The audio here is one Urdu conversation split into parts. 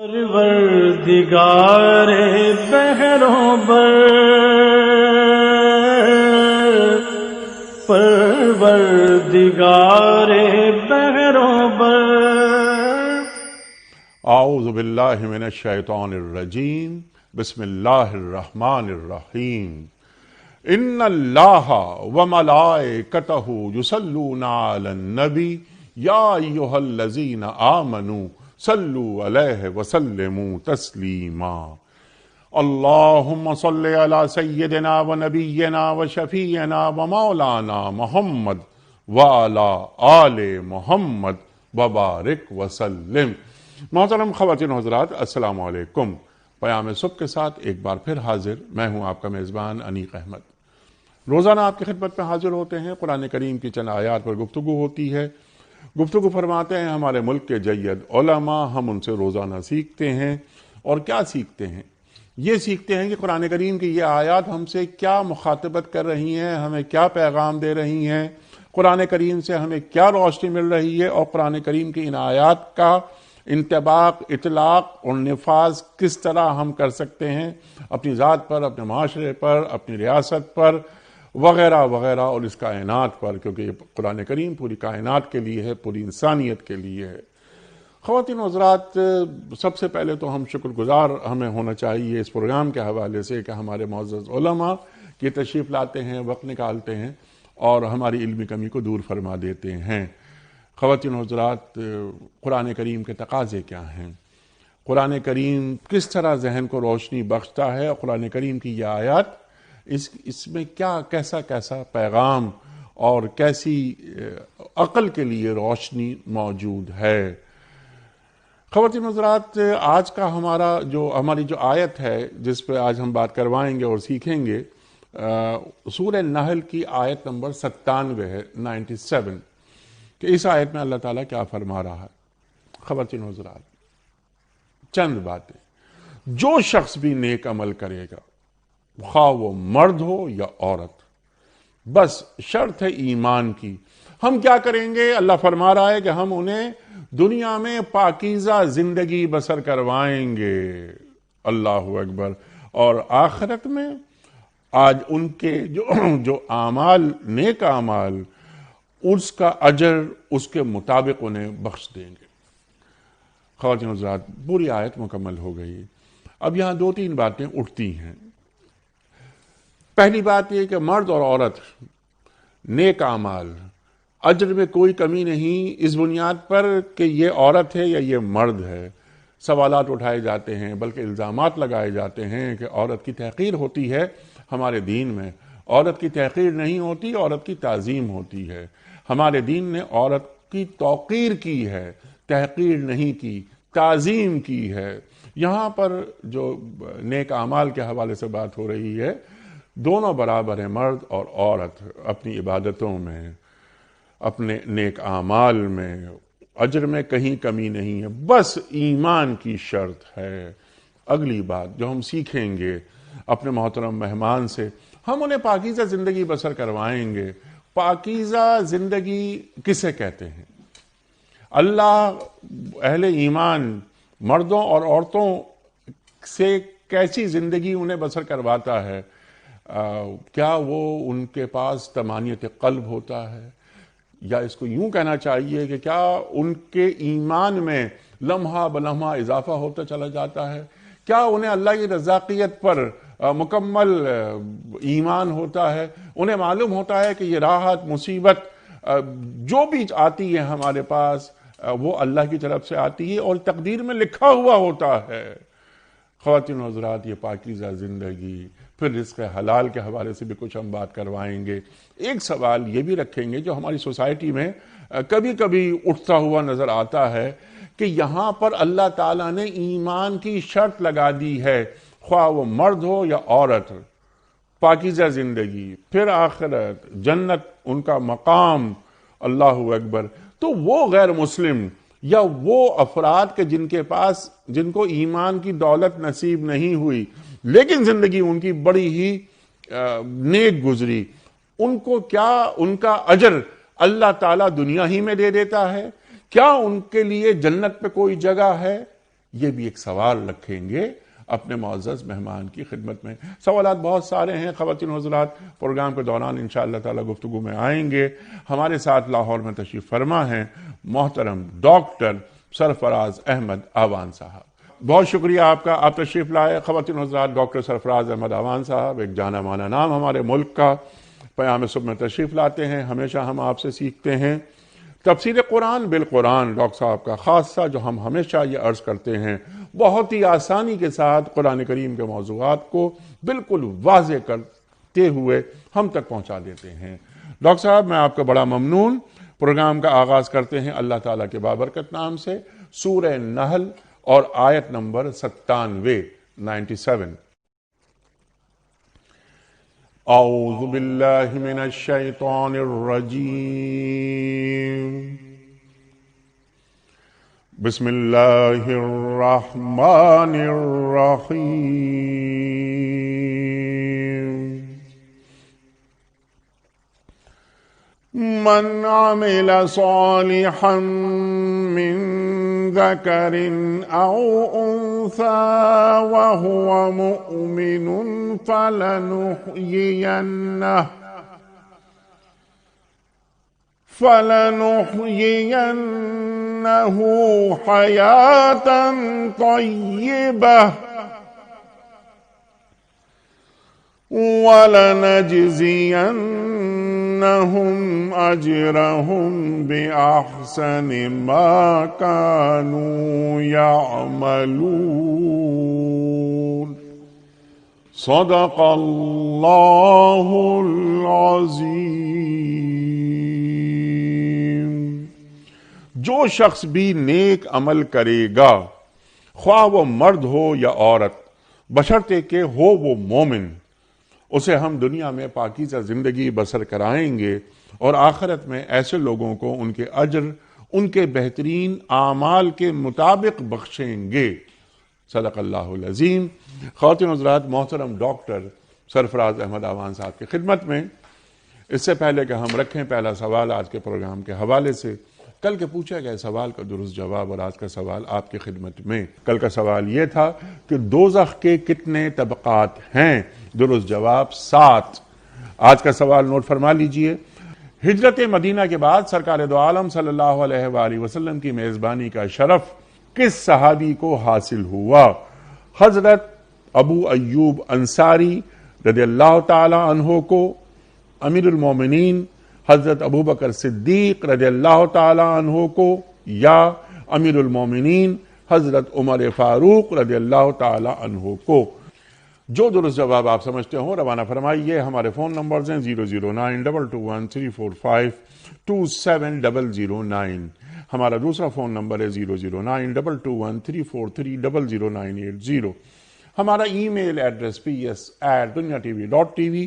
پروردگار بحروں بر، پروردگار بحروں بر۔ اعوذ باللہ من الشیطان الرجیم، بسم اللہ الرحمن الرحیم۔ ان اللہ وملائکتہ یصلون علی النبی یا ایھا الذین آمنوا صلوا علیہ وسلموا تسلیما۔ اللہم صل علی سیدنا ونبینا وشفیعنا ومولانا محمد وعلی آل محمد وبارک وسلم۔ محترم خواتین و حضرات، السلام علیکم۔ پیام صبح کے ساتھ ایک بار پھر حاضر میں ہوں آپ کا میزبان انیق احمد۔ روزانہ آپ کی خدمت میں حاضر ہوتے ہیں، قرآن کریم کی چند آیات پر گفتگو ہوتی ہے۔ گفتگو فرماتے ہیں ہمارے ملک کے جید علماء، ہم ان سے روزانہ سیکھتے ہیں۔ اور کیا سیکھتے ہیں؟ یہ سیکھتے ہیں کہ قرآن کریم کی یہ آیات ہم سے کیا مخاطبت کر رہی ہیں، ہمیں کیا پیغام دے رہی ہیں، قرآن کریم سے ہمیں کیا روشنی مل رہی ہے، اور قرآن کریم کی ان آیات کا انطباق، اطلاق اور نفاذ کس طرح ہم کر سکتے ہیں اپنی ذات پر، اپنے معاشرے پر، اپنی ریاست پر، وغیرہ وغیرہ، اور اس کائنات پر، کیونکہ یہ قرآن کریم پوری کائنات کے لیے ہے، پوری انسانیت کے لیے ہے۔ خواتین و حضرات، سب سے پہلے تو ہم شکر گزار ہمیں ہونا چاہیے اس پروگرام کے حوالے سے کہ ہمارے معزز علماء کی تشریف لاتے ہیں، وقت نکالتے ہیں اور ہماری علمی کمی کو دور فرما دیتے ہیں۔ خواتین و حضرات، قرآن کریم کے تقاضے کیا ہیں؟ قرآن کریم کس طرح ذہن کو روشنی بخشتا ہے، اور قرآن کریم کی یہ آیات اس میں کیا کیسا پیغام اور کیسی عقل کے لیے روشنی موجود ہے۔ خواتین حضرات، آج کا ہماری جو آیت ہے جس پہ آج ہم بات کروائیں گے اور سیکھیں گے، سورہ نحل کی آیت نمبر 97 ہے، 97، کہ اس آیت میں اللہ تعالیٰ کیا فرما رہا ہے۔ خواتین حضرات، چند باتیں۔ جو شخص بھی نیک عمل کرے گا، خواہ وہ مرد ہو یا عورت، بس شرط ہے ایمان کی۔ ہم کیا کریں گے؟ اللہ فرما رہا ہے کہ ہم انہیں دنیا میں پاکیزہ زندگی بسر کروائیں گے، اللہ اکبر، اور آخرت میں آج ان کے جو اعمال، نیک اعمال، اس کا اجر اس کے مطابق انہیں بخش دیں گے۔ خواتین حضرات، پوری آیت مکمل ہو گئی۔ اب یہاں دو تین باتیں اٹھتی ہیں۔ پہلی بات یہ کہ مرد اور عورت، نیک اعمال، اجر میں کوئی کمی نہیں اس بنیاد پر کہ یہ عورت ہے یا یہ مرد ہے۔ سوالات اٹھائے جاتے ہیں، بلکہ الزامات لگائے جاتے ہیں کہ عورت کی تحقیر ہوتی ہے ہمارے دین میں۔ عورت کی تحقیر نہیں ہوتی، عورت کی تعظیم ہوتی ہے۔ ہمارے دین نے عورت کی توقیر کی ہے، تحقیر نہیں کی، تعظیم کی ہے۔ یہاں پر جو نیک اعمال کے حوالے سے بات ہو رہی ہے، دونوں برابر ہیں، مرد اور عورت، اپنی عبادتوں میں، اپنے نیک اعمال میں، اجر میں کہیں کمی نہیں ہے، بس ایمان کی شرط ہے۔ اگلی بات جو ہم سیکھیں گے اپنے محترم مہمان سے، ہم انہیں پاکیزہ زندگی بسر کروائیں گے۔ پاکیزہ زندگی کسے کہتے ہیں؟ اللہ اہل ایمان، مردوں اور عورتوں سے کیسی زندگی انہیں بسر کرواتا ہے؟ کیا وہ ان کے پاس طمانیت قلب ہوتا ہے، یا اس کو یوں کہنا چاہیے کہ کیا ان کے ایمان میں لمحہ بلمحہ اضافہ ہوتا چلا جاتا ہے؟ کیا انہیں اللہ کی رضاقیت پر مکمل ایمان ہوتا ہے؟ انہیں معلوم ہوتا ہے کہ یہ راحت، مصیبت جو بھی آتی ہے ہمارے پاس، وہ اللہ کی طرف سے آتی ہے اور تقدیر میں لکھا ہوا ہوتا ہے۔ خواتین و حضرات، یہ پاکیزہ زندگی، پھر رزق حلال کے حوالے سے بھی کچھ ہم بات کروائیں گے۔ ایک سوال یہ بھی رکھیں گے جو ہماری سوسائٹی میں کبھی کبھی اٹھتا ہوا نظر آتا ہے، کہ یہاں پر اللہ تعالیٰ نے ایمان کی شرط لگا دی ہے، خواہ وہ مرد ہو یا عورت، پاکیزہ زندگی، پھر آخرت، جنت ان کا مقام، اللہ اکبر۔ تو وہ غیر مسلم یا وہ افراد کے جن کو ایمان کی دولت نصیب نہیں ہوئی لیکن زندگی ان کی بڑی ہی نیک گزری، ان کو کیا ان کا اجر اللہ تعالیٰ دنیا ہی میں دے دیتا ہے؟ کیا ان کے لیے جنت پہ کوئی جگہ ہے؟ یہ بھی ایک سوال رکھیں گے اپنے معزز مہمان کی خدمت میں۔ سوالات بہت سارے ہیں خواتین و حضرات، پروگرام کے دوران انشاءاللہ تعالی گفتگو میں آئیں گے۔ ہمارے ساتھ لاہور میں تشریف فرما ہیں محترم ڈاکٹر سرفراز احمد آوان صاحب۔ بہت شکریہ آپ کا، آپ تشریف لائے۔ خواتین و حضرات، ڈاکٹر سرفراز احمد آوان صاحب ایک جانا مانا نام ہمارے ملک کا، پیام صبح میں تشریف لاتے ہیں، ہمیشہ ہم آپ سے سیکھتے ہیں۔ تفسیر قرآن بالقرآن ڈاکٹر صاحب کا خاصہ جو ہم ہمیشہ یہ عرض کرتے ہیں، بہت ہی آسانی کے ساتھ قرآن کریم کے موضوعات کو بالکل واضح کرتے ہوئے ہم تک پہنچا دیتے ہیں۔ ڈاکٹر صاحب میں آپ کا بڑا ممنون۔ پروگرام کا آغاز کرتے ہیں اللہ تعالیٰ کے بابرکت نام سے، سورہ نحل اور آیت نمبر 97۔ اعوذ باللہ من الشیطان الرجیم، بسم اللہ الرحمن الرحیم۔ من عمل صالحا من ذکر او انثى وهو مؤمن فلنحيينه حياة طيبة ولنجزينهم أجرهم بأحسن ما كانوا يعملون۔ صدق اللہ العظیم۔ جو شخص بھی نیک عمل کرے گا، خواہ وہ مرد ہو یا عورت، بشرطے کہ ہو وہ مومن، اسے ہم دنیا میں پاکیزہ زندگی بسر کرائیں گے اور آخرت میں ایسے لوگوں کو ان کے اجر ان کے بہترین اعمال کے مطابق بخشیں گے۔ صدق اللہ العظیم۔ خواتین حضرات، محترم ڈاکٹر سرفراز احمد آوان صاحب کی خدمت میں، اس سے پہلے کہ ہم رکھیں پہلا سوال آج کے پروگرام کے حوالے سے، کل کے پوچھے گئے سوال کا درست جواب اور آج کا سوال آپ کی خدمت میں۔ کل کا سوال یہ تھا کہ دوزخ کے کتنے طبقات ہیں؟ درست جواب 7۔ آج کا سوال نوٹ فرما لیجئے۔ ہجرت مدینہ کے بعد سرکار دو عالم صلی اللہ علیہ وآلہ وسلم کی میزبانی کا شرف کس صحابی کو حاصل ہوا؟ حضرت ابو ایوب انصاری رضی اللہ تعالی عنہ کو، امیر المومنین حضرت ابو بکر صدیق رضی اللہ تعالی عنہ کو، یا امیر المومنین حضرت عمر فاروق رضی اللہ تعالی عنہ کو؟ جو درست جواب آپ سمجھتے ہوں روانہ فرمائیے۔ ہمارے فون نمبرز ہیں 009222134527009۔ ہمارا دوسرا فون نمبر ہے 009221343000980۔ ہمارا ای میل ایڈریس ps@duniatv.tv،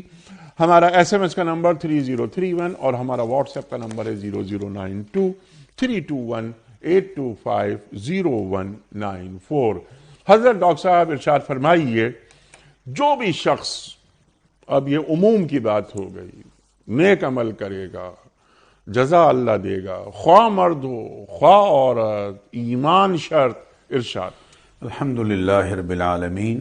ہمارا SMS کا نمبر 3031 اور ہمارا واٹس ایپ کا نمبر ہے 009232182509194۔ حضرت ڈاکٹر صاحب ارشاد فرمائیے، جو بھی شخص، اب یہ عموم کی بات ہو گئی، نیک عمل کرے گا جزا اللہ دے گا، خواہ مرد ہو خواہ عورت، ایمان شرط۔ ارشاد۔ الحمدللہ رب العالمین،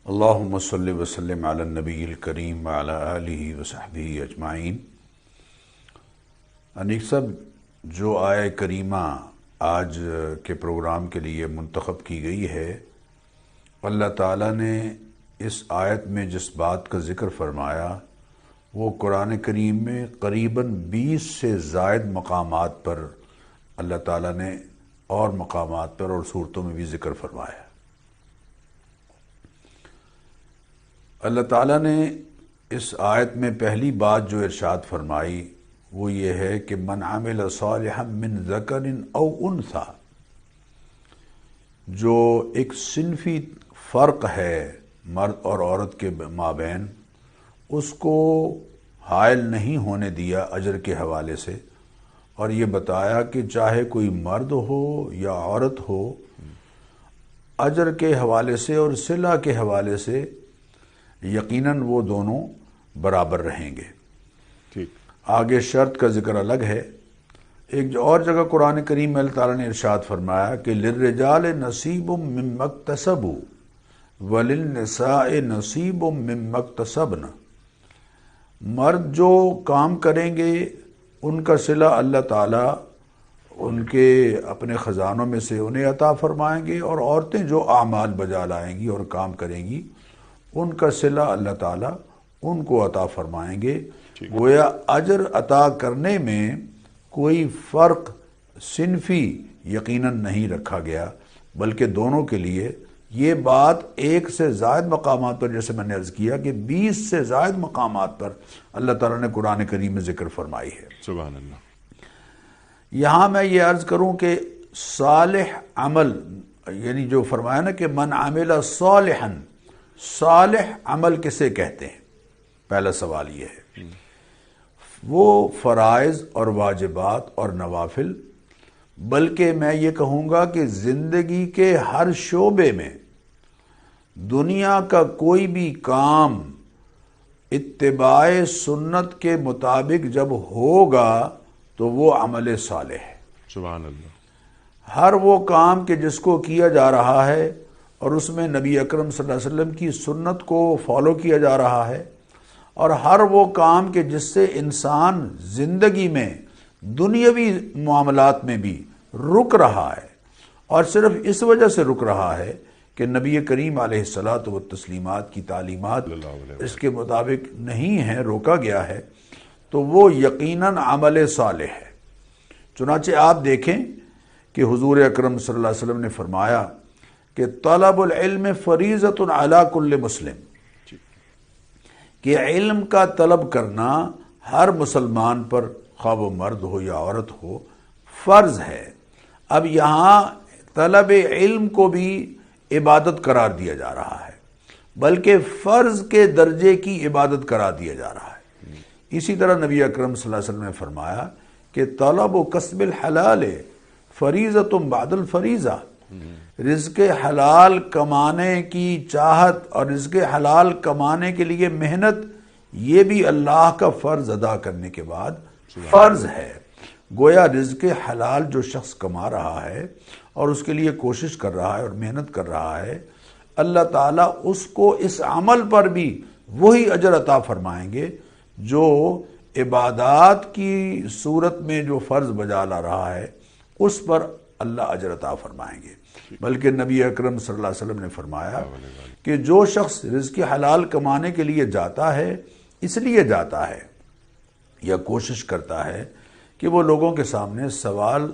اللہم صلی وسلم علی النبی الکریم وعلی آلہ وصحبہ اجمعین۔ انیق صاحب، جو آیہ کریمہ آج کے پروگرام کے لیے منتخب کی گئی ہے، اللہ تعالیٰ نے اس آیت میں جس بات کا ذکر فرمایا وہ قرآن کریم میں قریباً 20 سے زائد مقامات پر اللہ تعالیٰ نے اور مقامات پر اور صورتوں میں بھی ذکر فرمایا۔ اللہ تعالیٰ نے اس آیت میں پہلی بات جو ارشاد فرمائی وہ یہ ہے کہ من عمل صالحا من ذکر او انثی، جو ایک صنفی فرق ہے مرد اور عورت کے مابین، اس کو حائل نہیں ہونے دیا اجر کے حوالے سے، اور یہ بتایا کہ چاہے کوئی مرد ہو یا عورت ہو، اجر کے حوالے سے اور صلہ کے حوالے سے یقیناً وہ دونوں برابر رہیں گے۔ ٹھیک۔ آگے شرط کا ذکر الگ ہے ایک اور جگہ قرآن کریم میں اللہ تعالیٰ نے ارشاد فرمایا کہ للرجال نصیب مما اکتسبوا وللنساء نصیب مما اکتسبن، مرد جو کام کریں گے ان کا صلہ اللہ تعالیٰ ان کے اپنے خزانوں میں سے انہیں عطا فرمائیں گے، اور عورتیں جو اعمال بجا لائیں گی اور کام کریں گی ان کا صلہ اللہ تعالیٰ ان کو عطا فرمائیں گے۔ گویا اجر عطا کرنے میں کوئی فرق صنفی یقیناً نہیں رکھا گیا، بلکہ دونوں کے لیے یہ بات ایک سے زائد مقامات پر، جیسے میں نے عرض کیا کہ 20 سے زائد مقامات پر اللہ تعالیٰ نے قرآن کریم میں ذکر فرمائی ہے۔ سبحان اللہ۔ یہاں میں یہ عرض کروں کہ صالح عمل، یعنی جو فرمایا نا کہ من عمل صالحا، صالح عمل کسے کہتے ہیں؟ پہلا سوال یہ ہے۔ وہ فرائض اور واجبات اور نوافل، بلکہ میں یہ کہوں گا کہ زندگی کے ہر شعبے میں دنیا کا کوئی بھی کام اتباع سنت کے مطابق جب ہوگا تو وہ عمل صالح ہے۔ سبحان اللہ۔ ہر وہ کام کہ جس کو کیا جا رہا ہے اور اس میں نبی اکرم صلی اللہ علیہ وسلم کی سنت کو فالو کیا جا رہا ہے، اور ہر وہ کام کہ جس سے انسان زندگی میں دنیاوی معاملات میں بھی رک رہا ہے، اور صرف اس وجہ سے رک رہا ہے کہ نبی کریم علیہ الصلاۃ والتسلیمات کی تعلیمات اس کے مطابق نہیں ہیں، روکا گیا ہے، تو وہ یقیناً عمل صالح ہے۔ چنانچہ آپ دیکھیں کہ حضور اکرم صلی اللہ علیہ وسلم نے فرمایا کہ طلب العلم فریضۃ علی کل مسلم، کہ علم کا طلب کرنا ہر مسلمان پر، خواہ وہ مرد ہو یا عورت ہو، فرض ہے۔ اب یہاں طلب علم کو بھی عبادت قرار دیا جا رہا ہے، بلکہ فرض کے درجے کی عبادت قرار دیا جا رہا ہے۔ اسی طرح نبی اکرم صلی اللہ علیہ وسلم نے فرمایا کہ طلب و کسب الحلال فریضۃ بعد الفریضہ، رزق حلال کمانے کی چاہت اور رزق حلال کمانے کے لیے محنت، یہ بھی اللہ کا فرض ادا کرنے کے بعد فرض ہے۔ گویا رزق حلال جو شخص کما رہا ہے اور اس کے لیے کوشش کر رہا ہے اور محنت کر رہا ہے، اللہ تعالیٰ اس کو اس عمل پر بھی وہی اجر عطا فرمائیں گے جو عبادات کی صورت میں جو فرض بجا لا رہا ہے اس پر اللہ اجر عطا فرمائیں گے۔ بلکہ نبی اکرم صلی اللہ علیہ وسلم نے فرمایا کہ جو شخص رزق حلال کمانے کے لیے جاتا ہے، اس لیے جاتا ہے یا کوشش کرتا ہے کہ وہ لوگوں کے سامنے سوال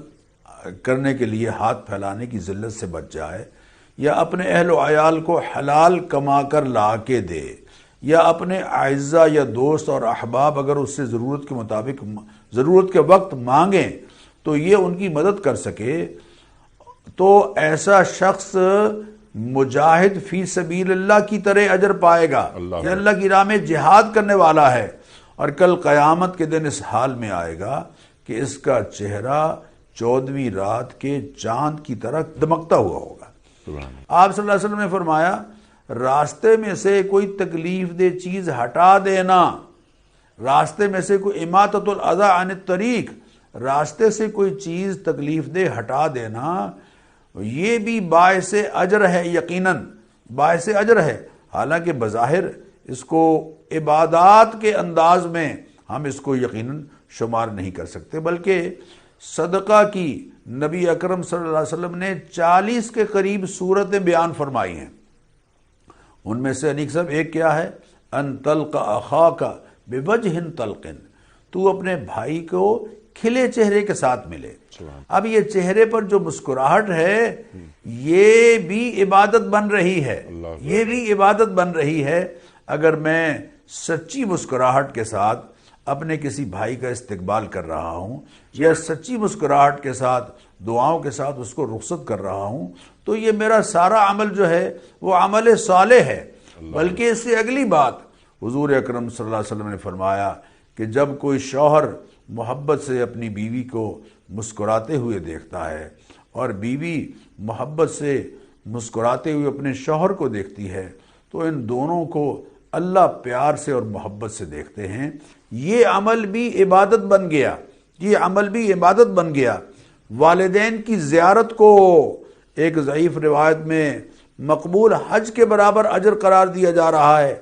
کرنے کے لیے ہاتھ پھیلانے کی ذلت سے بچ جائے، یا اپنے اہل و عیال کو حلال کما کر لا کے دے، یا اپنے اعزہ یا دوست اور احباب اگر اس سے ضرورت کے مطابق ضرورت کے وقت مانگیں تو یہ ان کی مدد کر سکے، تو ایسا شخص مجاہد فی سبیل اللہ کی طرح اجر پائے گا، یہ اللہ کی راہ میں جہاد کرنے والا ہے، اور کل قیامت کے دن اس حال میں آئے گا کہ اس کا چہرہ 14ویں رات کے چاند کی طرح دمکتا ہوا ہوگا۔ آپ صلی اللہ علیہ وسلم نے فرمایا راستے میں سے کوئی تکلیف دہ چیز ہٹا دینا، راستے میں سے کوئی اماطۃ الاذی عن الطریق، راستے سے کوئی چیز تکلیف دہ ہٹا دینا، یہ بھی باعث اجر ہے، یقیناً باعث اجر ہے۔ حالانکہ بظاہر اس کو عبادات کے انداز میں ہم اس کو یقیناً شمار نہیں کر سکتے، بلکہ صدقہ کی نبی اکرم صلی اللہ علیہ وسلم نے 40 کے قریب صورتیں بیان فرمائی ہیں۔ ان میں سے انیک صاحب ایک کیا ہے؟ ان تلقى اخاک بوجہ طلق، تو اپنے بھائی کو کھلے چہرے کے ساتھ ملے۔ اب یہ چہرے پر جو مسکراہٹ ہے یہ بھی عبادت بن رہی ہے، یہ بھی عبادت بن رہی ہے۔ اگر میں سچی مسکراہٹ کے ساتھ اپنے کسی بھائی کا استقبال کر رہا ہوں، یا سچی مسکراہٹ کے ساتھ دعاؤں کے ساتھ اس کو رخصت کر رہا ہوں، تو یہ میرا سارا عمل جو ہے وہ عمل صالح ہے۔ بلکہ اس سے اگلی بات حضور اکرم صلی اللہ علیہ وسلم نے فرمایا کہ جب کوئی شوہر محبت سے اپنی بیوی کو مسکراتے ہوئے دیکھتا ہے اور بیوی محبت سے مسکراتے ہوئے اپنے شوہر کو دیکھتی ہے، تو ان دونوں کو اللہ پیار سے اور محبت سے دیکھتے ہیں۔ یہ عمل بھی عبادت بن گیا، یہ عمل بھی عبادت بن گیا۔ والدین کی زیارت کو ایک ضعیف روایت میں مقبول حج کے برابر اجر قرار دیا جا رہا ہے۔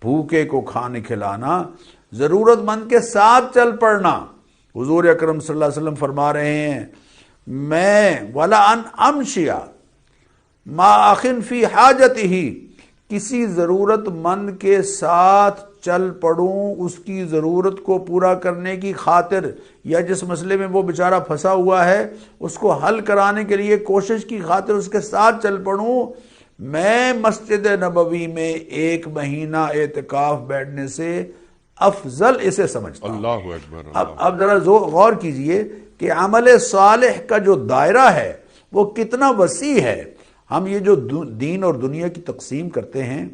بھوکے کو کھانے کھلانا، ضرورت مند کے ساتھ چل پڑنا۔ حضور اکرم صلی اللہ علیہ وسلم فرما رہے ہیں، میں ولا ان امشیا ما اخن فی حاجتہ، کسی ضرورت مند کے ساتھ چل پڑوں اس کی ضرورت کو پورا کرنے کی خاطر، یا جس مسئلے میں وہ بیچارہ پھنسا ہوا ہے اس کو حل کرانے کے لیے کوشش کی خاطر اس کے ساتھ چل پڑوں، میں مسجد نبوی میں 1 مہینہ اعتکاف بیٹھنے سے افضل اسے سمجھتا ہوں۔ اللہ اکبر۔ اب ذرا غور کیجئے کہ عمل صالح کا جو دائرہ ہے وہ کتنا وسیع ہے۔ ہم یہ جو دین اور دنیا کی تقسیم کرتے ہیں،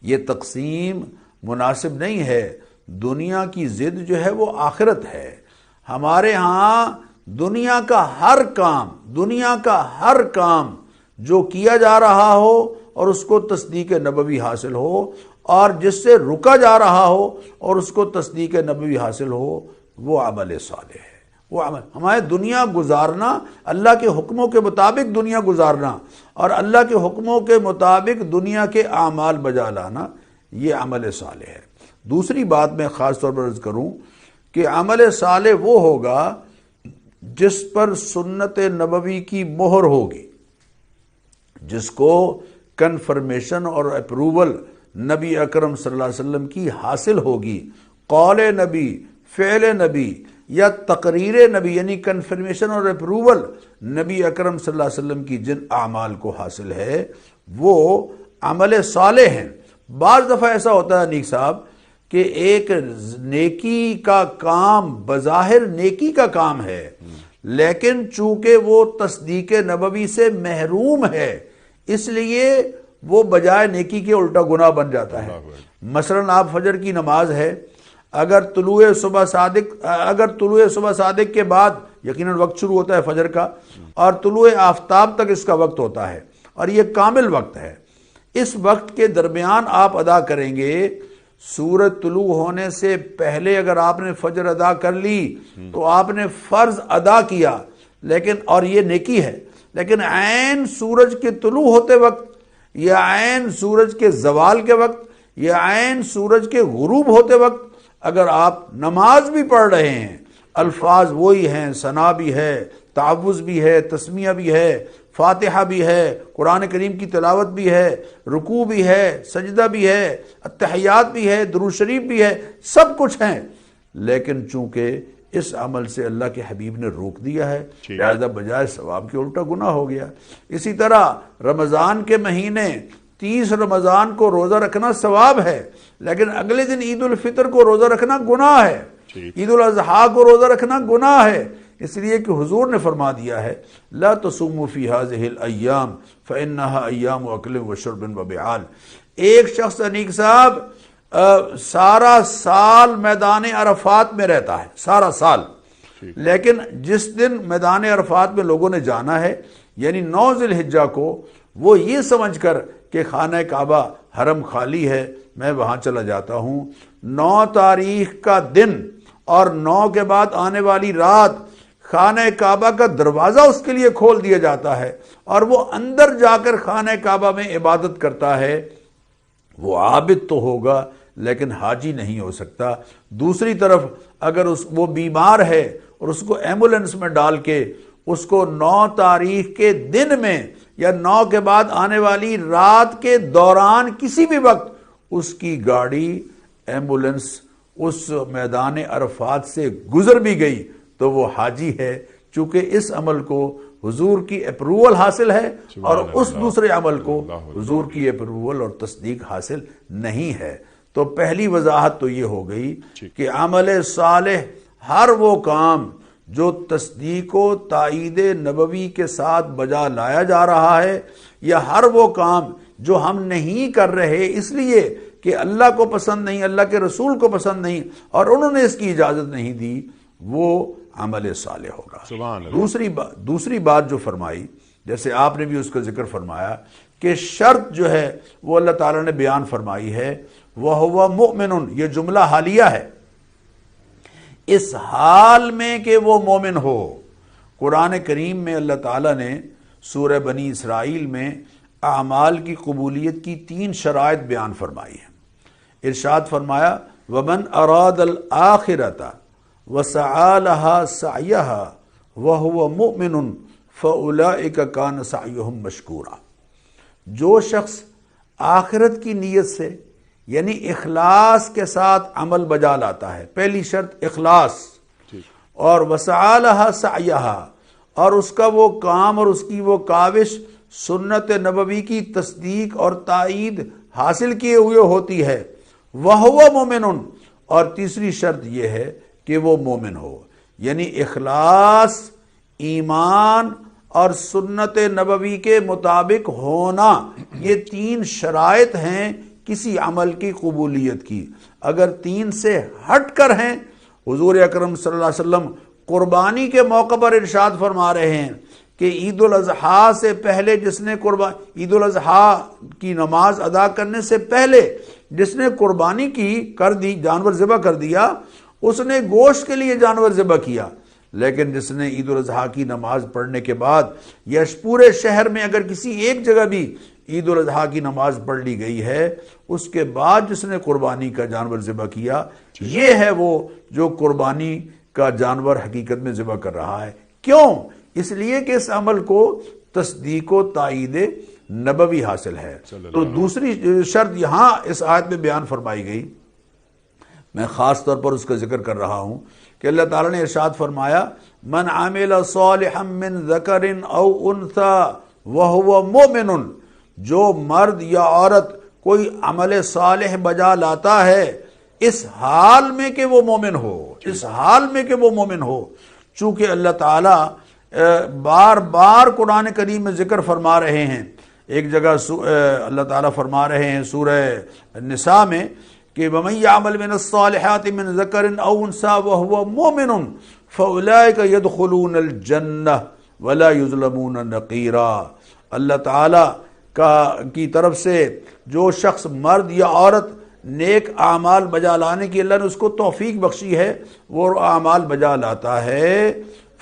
یہ تقسیم مناسب نہیں ہے۔ دنیا کی ضد جو ہے وہ آخرت ہے۔ ہمارے ہاں دنیا کا ہر کام جو کیا جا رہا ہو اور اس کو تصدیق نبوی حاصل ہو، اور جس سے رکا جا رہا ہو اور اس کو تصدیق نبوی حاصل ہو، وہ عمل صالح ہے۔ وہ عمل ہمارے دنیا گزارنا، اللہ کے حکموں کے مطابق دنیا گزارنا اور اللہ کے حکموں کے مطابق دنیا کے اعمال بجا لانا، یہ عمل صالح ہے۔ دوسری بات میں خاص طور پر عرض کروں کہ عمل صالح وہ ہوگا جس پر سنت نبوی کی مہر ہوگی، جس کو کنفرمیشن اور اپروول نبی اکرم صلی اللہ علیہ وسلم کی حاصل ہوگی، قول نبی، فعل نبی یا تقریر نبی، یعنی کنفرمیشن اور اپروول نبی اکرم صلی اللہ علیہ وسلم کی جن اعمال کو حاصل ہے وہ عمل صالح ہیں۔ بعض دفعہ ایسا ہوتا ہے نیک صاحب کہ ایک نیکی کا کام بظاہر نیکی کا کام ہے، لیکن چونکہ وہ تصدیق نبوی سے محروم ہے، اس لیے وہ بجائے نیکی کے الٹا گناہ بن جاتا ہے۔ مثلا آپ فجر کی نماز ہے، اگر طلوع صبح صادق کے بعد یقیناً وقت شروع ہوتا ہے فجر کا، اور طلوع آفتاب تک اس کا وقت ہوتا ہے، اور یہ کامل وقت ہے، اس وقت کے درمیان آپ ادا کریں گے، سورج طلوع ہونے سے پہلے اگر آپ نے فجر ادا کر لی تو آپ نے فرض ادا کیا، لیکن اور یہ نیکی ہے، لیکن عین سورج کے طلوع ہوتے وقت یا عین سورج کے زوال کے وقت یا عین سورج کے غروب ہوتے وقت اگر آپ نماز بھی پڑھ رہے ہیں، الفاظ وہی ہیں، ثنا بھی ہے، تعوذ بھی ہے، تسمیہ بھی ہے، فاتحہ بھی ہے، قرآن کریم کی تلاوت بھی ہے، رکوع بھی ہے، سجدہ بھی ہے، التحیات بھی ہے، درود شریف بھی ہے، سب کچھ ہیں، لیکن چونکہ اس عمل سے اللہ کے حبیب نے روک دیا ہے، لہذا بجائے ثواب کے الٹا گناہ ہو گیا۔ اسی طرح رمضان کے مہینے 30 رمضان کو روزہ رکھنا ثواب ہے، لیکن اگلے دن عید الفطر کو روزہ رکھنا گناہ ہے، عید الاضحیٰ کو روزہ رکھنا گناہ ہے، اس لیے کہ حضور نے فرما دیا ہے لا تصوموا فی هذه الايام فانها ایام اکل وشرب وبعال۔ ایک شخص انیق صاحب سارا سال میدان عرفات میں رہتا ہے، سارا سال، لیکن جس دن میدان عرفات میں لوگوں نے جانا ہے یعنی 9 ذی الحجہ کو، وہ یہ سمجھ کر کہ خانہ کعبہ حرم خالی ہے میں وہاں چلا جاتا ہوں، 9 تاریخ کا دن اور 9 کے بعد آنے والی رات خانہ کعبہ کا دروازہ اس کے لیے کھول دیا جاتا ہے اور وہ اندر جا کر خانہ کعبہ میں عبادت کرتا ہے، وہ عابد تو ہوگا لیکن حاجی نہیں ہو سکتا۔ دوسری طرف اگر وہ بیمار ہے اور اس کو ایمبولنس میں ڈال کے اس کو 9 تاریخ کے دن میں یا 9 کے بعد آنے والی رات کے دوران کسی بھی وقت اس کی گاڑی ایمبولنس اس میدان عرفات سے گزر بھی گئی تو وہ حاجی ہے، چونکہ اس عمل کو حضور کی اپروول حاصل ہے اور اس دوسرے عمل کو حضور کی اپروول اور تصدیق حاصل نہیں ہے۔ تو پہلی وضاحت تو یہ ہو گئی کہ عمل صالح ہر وہ کام جو تصدیق و تائید نبوی کے ساتھ بجا لایا جا رہا ہے، یا ہر وہ کام جو ہم نہیں کر رہے اس لیے کہ اللہ کو پسند نہیں، اللہ کے رسول کو پسند نہیں اور انہوں نے اس کی اجازت نہیں دی، وہ عمل صالح ہوگا۔ سبحان اللہ۔ دوسری بات جو فرمائی، جیسے آپ نے بھی اس کا ذکر فرمایا کہ شرط جو ہے وہ اللہ تعالیٰ نے بیان فرمائی ہے، وَهُوَ مُؤْمِنٌ، یہ جملہ حالیہ ہے، اس حال میں کہ وہ مومن ہو۔ قرآن کریم میں اللہ تعالیٰ نے سورہ بنی اسرائیل میں اعمال کی قبولیت کی 3 شرائط بیان فرمائی ہیں۔ ارشاد فرمایا وَمَنْ أَرَادَ الْآخِرَةَ وَسَعَى لَهَا سَعْيَهَا وَهُوَ مُؤْمِنٌ فَأُولَئِكَ كَانَ سَعْيُهُمْ مَشْكُورًا۔ جو شخص آخرت کی نیت سے یعنی اخلاص کے ساتھ عمل بجا لاتا ہے، پہلی شرط اخلاص، اور وَسَعَى لَهَا سَعْيَهَا، اور اس کا وہ کام اور اس کی وہ کاوش سنت نبوی کی تصدیق اور تائید حاصل کیے ہوئے ہوتی ہے، وَهُوَ مُؤْمِنٌ، اور تیسری شرط یہ ہے کہ وہ مومن ہو، یعنی اخلاص، ایمان اور سنت نبوی کے مطابق ہونا، یہ 3 شرائط ہیں کسی عمل کی قبولیت کی۔ اگر 3 سے ہٹ کر ہیں، حضور اکرم صلی اللہ علیہ وسلم قربانی کے موقع پر ارشاد فرما رہے ہیں کہ عید الاضحیٰ سے پہلے جس نے عید الاضحیٰ کی نماز ادا کرنے سے پہلے جس نے قربانی کر دی، جانور ذبح کر دیا، اس نے گوشت کے لیے جانور ذبح کیا، لیکن جس نے عید الاضحیٰ کی نماز پڑھنے کے بعد یا پورے شہر میں اگر کسی ایک جگہ بھی عید الاضحیٰ کی نماز پڑھ لی گئی ہے، اس کے بعد جس نے قربانی کا جانور ذبح کیا، یہ ہے وہ جو قربانی کا جانور حقیقت میں ذبح کر رہا ہے۔ کیوں؟ اس لیے کہ اس عمل کو تصدیق و تائید نبوی حاصل ہے۔ تو دوسری شرط یہاں اس آیت میں بیان فرمائی گئی، میں خاص طور پر اس کا ذکر کر رہا ہوں کہ اللہ تعالیٰ نے ارشاد فرمایا من عمل صالحا من ذکر او انثى وهو مؤمن، جو مرد یا عورت کوئی عمل صالح بجا لاتا ہے اس حال میں کہ وہ مومن ہو، اس حال میں کہ وہ مومن ہو۔ چونکہ اللہ تعالیٰ بار بار قرآن کریم میں ذکر فرما رہے ہیں، ایک جگہ اللہ تعالیٰ فرما رہے ہیں سورہ نساء میں کہ وَمَن يَعْمَلْ مِنَ الصَّالِحَاتِ مِن ذَكَرٍ أَوْ أُنثَىٰ وَهُوَ مُؤْمِنٌ فَأُولَٰئِكَ يَدْخُلُونَ الْجَنَّةَ وَلَا يُظْلَمُونَ نَقِيرًا۔ اللہ تعالیٰ کی طرف سے جو شخص مرد یا عورت نیک اعمال بجا لانے کی اللہ نے اس کو توفیق بخشی ہے، وہ اعمال بجا لاتا ہے،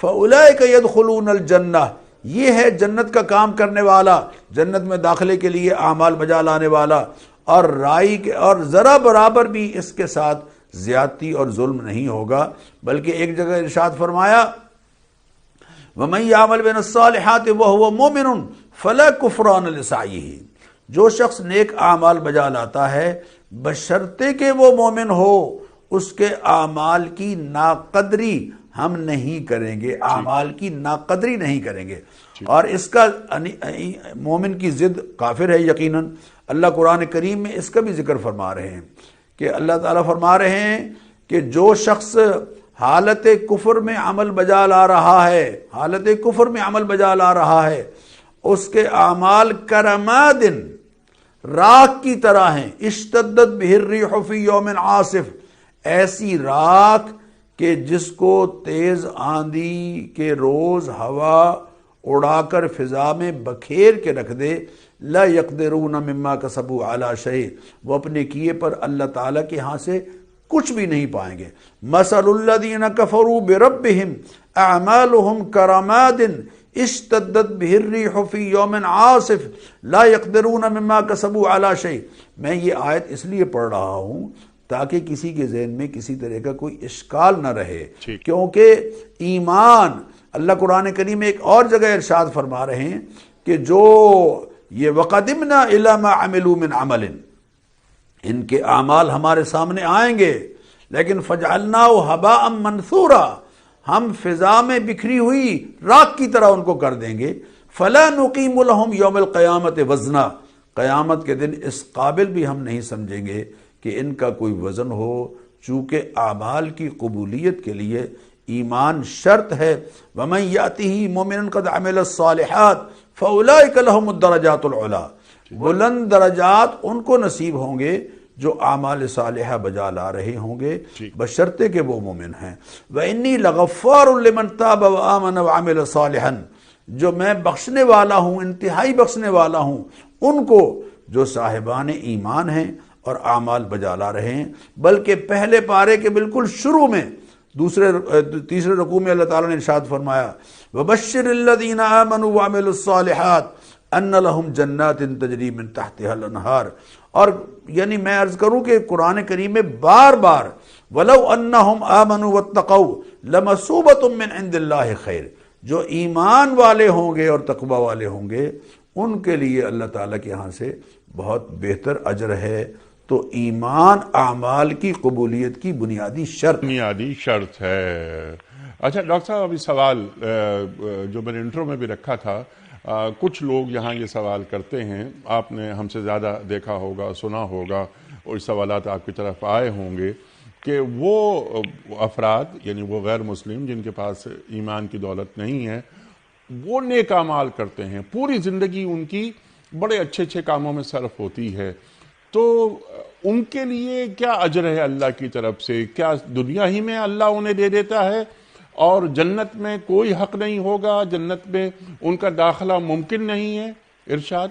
فَأُولَٰئِكَ يَدْخُلُونَ الْجَنَّةَ، یہ ہے جنت کا کام کرنے والا، جنت میں داخلے کے لیے اعمال بجا لانے والا، اور اور ذرا برابر بھی اس کے ساتھ زیادتی اور ظلم نہیں ہوگا۔ بلکہ ایک جگہ ارشاد فرمایا وَمَن يَعْمَلْ مِنَ الصَّالِحَاتِ وَهُوَ مُؤْمِنٌ فَلَا كُفْرَانَ لِسَعْيِهِ، جو شخص نیک اعمال بجا لاتا ہے بشرطے کہ وہ مومن ہو، اس کے اعمال کی ناقدری ہم نہیں کریں گے، اعمال کی ناقدری نہیں کریں گے۔ اور اس کا مومن کی ضد کافر ہے یقیناً۔ اللہ قرآن کریم میں اس کا بھی ذکر فرما رہے ہیں کہ اللہ تعالیٰ فرما رہے ہیں کہ جو شخص حالت کفر میں عمل بجا لا رہا ہے، حالت کفر میں عمل بجا لا رہا ہے، اس کے اعمال کرماد، راکھ کی طرح ہیں، اشتدت بہ الریح فی یوم عاصف، ایسی راکھ کہ جس کو تیز آندھی کے روز ہوا اڑا کر فضا میں بکھیر کے رکھ دے، لا یقدرون مما کسبوا علی شیء، وہ اپنے کیے پر اللہ تعالیٰ کے ہاں سے کچھ بھی نہیں پائیں گے۔ مثل الذین کفروا بربہم اعمالہم کرماد اشتدت بہ الریح فی یوم عاصف لا یقدرون مما کسبوا علی شیء۔ میں یہ آیت اس لیے پڑھ رہا ہوں تاکہ کسی کے ذہن میں کسی طرح کا کوئی اشکال نہ رہے، کیونکہ ایمان، اللہ قرآن کریم میں ایک اور جگہ ارشاد فرما رہے ہیں کہ جو یہ وَقَدِمْنَا إِلَى مَا عَمِلُوا مِنْ عَمَلٍ، ان کے اعمال ہمارے سامنے آئیں گے، لیکن فَجْعَلْنَاهُ هَبَاءً مَنْثُورًا، ہم فضا میں بکھری ہوئی راکھ کی طرح ان کو کر دیں گے۔ فَلَا نُقِيمُ لَهُمْ يَوْمَ الْقِيَامَةِ وَزْنًا، قیامت کے دن اس قابل بھی ہم نہیں سمجھیں گے کہ ان کا کوئی وزن ہو، چونکہ اعمال کی قبولیت کے لیے ایمان شرط ہے۔ وَمَن يَأْتِهِ مُؤْمِنٌ قَدْ عَمِلَ الصَّالِحَاتِ فَأُولَٰئِكَ لَهُمُ الدَّرَجَاتُ الْعُلَىٰ، بلند درجات ان کو نصیب ہوں گے جو اعمال صالحہ بجا لا رہے ہوں گے، بشرطے کہ وہ مومن ہیں۔ وَإِنِّي لَغَفَّارٌ لِمَن تَابَ وَآمَنَ وَعَمِلَ صَالِحًا، جو میں بخشنے والا ہوں، انتہائی بخشنے والا ہوں ان کو جو صاحبان ایمان ہیں اور اعمال بجا لا رہے ہیں۔ بلکہ پہلے پارے کے بالکل شروع میں تیسرے رکوع میں اللہ تعالیٰ نے ارشاد فرمایا وَبَشِّرِ الَّذِينَ آمَنُوا وَعَمِلُوا الصَّالِحَاتِ أَنَّ لَهُمْ جَنَّاتٍ تَجْرِي مِن تَحْتِهَا الْأَنْهَارُ، اور یعنی میں عرض کروں کہ قرآن کریم میں بار بار وَلَوْ أَنَّهُمْ آمَنُوا وَاتَّقَوْا لَمَثُوبَةٌ مِّنْ عِندِ اللَّهِ خَيْرٌ، جو ایمان والے ہوں گے اور تقوی والے ہوں گے ان کے لیے اللہ تعالیٰ کے ہاں سے بہت بہتر اجر ہے۔ تو ایمان اعمال کی قبولیت کی بنیادی شرط ہے۔ اچھا ڈاکٹر صاحب، ابھی سوال جو میں نے انٹرو میں بھی رکھا تھا، کچھ لوگ یہاں یہ سوال کرتے ہیں، آپ نے ہم سے زیادہ دیکھا ہوگا، سنا ہوگا، اور سوالات آپ کی طرف آئے ہوں گے کہ وہ افراد یعنی وہ غیر مسلم جن کے پاس ایمان کی دولت نہیں ہے، وہ نیک اعمال کرتے ہیں، پوری زندگی ان کی بڑے اچھے اچھے کاموں میں صرف ہوتی ہے، تو ان کے لیے کیا اجر ہے اللہ کی طرف سے؟ کیا دنیا ہی میں اللہ انہیں دے دیتا ہے اور جنت میں کوئی حق نہیں ہوگا، جنت میں ان کا داخلہ ممکن نہیں ہے؟ ارشاد۔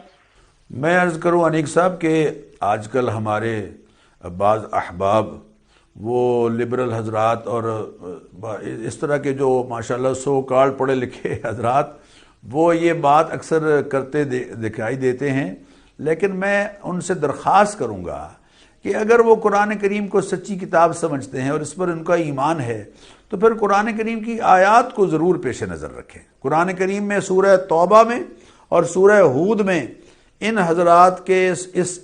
میں عرض کروں انیک صاحب کہ آج کل ہمارے بعض احباب وہ لبرل حضرات اور اس طرح کے جو ماشاءاللہ سو کارڈ پڑھے لکھے حضرات وہ یہ بات اکثر کرتے دکھائی دیتے ہیں، لیکن میں ان سے درخواست کروں گا کہ اگر وہ قرآن کریم کو سچی کتاب سمجھتے ہیں اور اس پر ان کا ایمان ہے تو پھر قرآن کریم کی آیات کو ضرور پیش نظر رکھیں۔ قرآن کریم میں سورہ توبہ میں اور سورہ ہود میں ان حضرات کے اس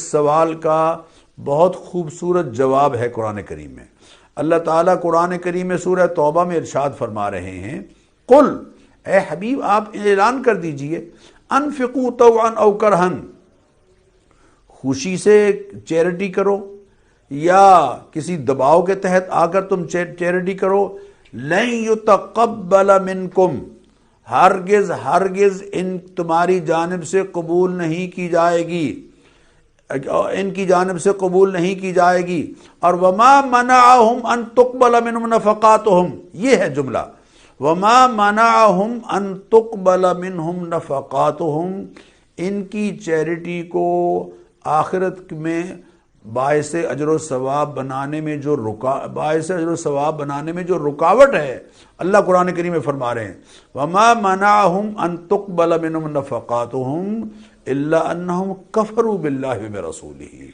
سوال کا بہت خوبصورت جواب ہے۔ قرآن کریم میں اللہ تعالیٰ قرآن کریم میں سورہ توبہ میں ارشاد فرما رہے ہیں قل، اے حبیب آپ اعلان کر دیجئے، انفقوا طوعا او کرہن، خوشی سے چیریٹی کرو یا کسی دباؤ کے تحت آ کر تم چیریٹی کرو، لن یتقبل منکم، ہرگز ان تمہاری جانب سے قبول نہیں کی جائے گی، ان کی جانب سے قبول نہیں کی جائے گی۔ اور وما منعہم ان تقبل منہم نفقاتہم، یہ ہے جملہ، وما منعہم ان تقبل منہم نفقاتہم، ان کی چیریٹی کو آخرت میں باعث اجر و ثواب بنانے میں جو رکاوٹ ہے، اللہ قرآن کریم میں فرما رہے ہیں وما منعہم ان تقبل منہم نفقاتہم الا انہم کفروا باللہ وبرسولہ،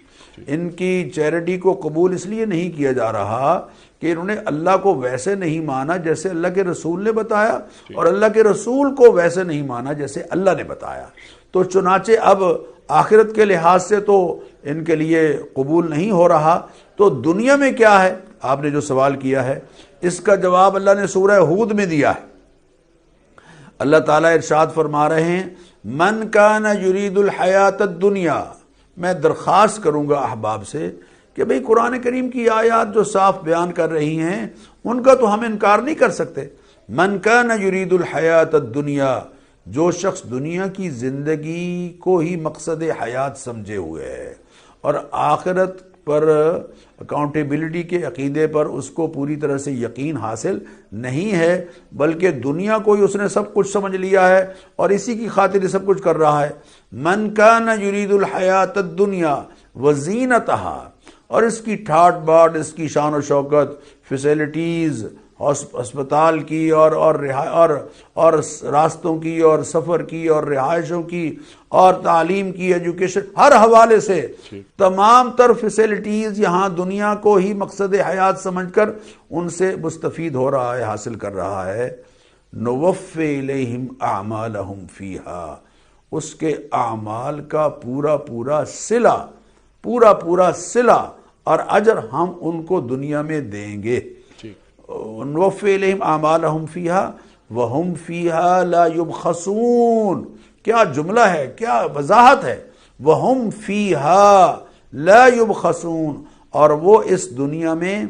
ان کی چیریٹی کو قبول اس لیے نہیں کیا جا رہا کہ انہوں نے اللہ کو ویسے نہیں مانا جیسے اللہ کے رسول نے بتایا، اور اللہ کے رسول کو ویسے نہیں مانا جیسے اللہ نے بتایا۔ تو چنانچہ اب آخرت کے لحاظ سے تو ان کے لیے قبول نہیں ہو رہا، تو دنیا میں کیا ہے؟ آپ نے جو سوال کیا ہے اس کا جواب اللہ نے سورہ ہود میں دیا ہے۔ اللہ تعالیٰ ارشاد فرما رہے ہیں من کان یرید الحیات الدنیا، میں درخواست کروں گا احباب سے کہ بھئی قرآن کریم کی آیات جو صاف بیان کر رہی ہیں ان کا تو ہم انکار نہیں کر سکتے۔ من کان یرید الحیات الدنیا، جو شخص دنیا کی زندگی کو ہی مقصد حیات سمجھے ہوئے ہے اور آخرت پر اکاؤنٹیبلٹی کے عقیدے پر اس کو پوری طرح سے یقین حاصل نہیں ہے، بلکہ دنیا کو ہی اس نے سب کچھ سمجھ لیا ہے اور اسی کی خاطر یہ سب کچھ کر رہا ہے۔ من کان یرید الحیات الدنیا وزینتہا، اور اس کی ٹھاٹ باٹ، اس کی شان و شوکت، فیسیلٹیز، ہسپتال کی اور راستوں کی اور سفر کی اور رہائشوں کی اور تعلیم کی، ایجوکیشن، ہر حوالے سے تمام تر فیسیلٹیز یہاں دنیا کو ہی مقصد حیات سمجھ کر ان سے مستفید ہو رہا ہے، حاصل کر رہا ہے۔ نوفی الیہم اعمالہم فیہا، اس کے اعمال کا پورا صلہ اور اجر ہم ان کو دنیا میں دیں گے۔ نوفی الیہم اعمالہم فیہا وہم فیہا لا یبخسون، کیا جملہ ہے، کیا وضاحت ہے، وہم فیہا لا یبخسون، اور وہ اس دنیا میں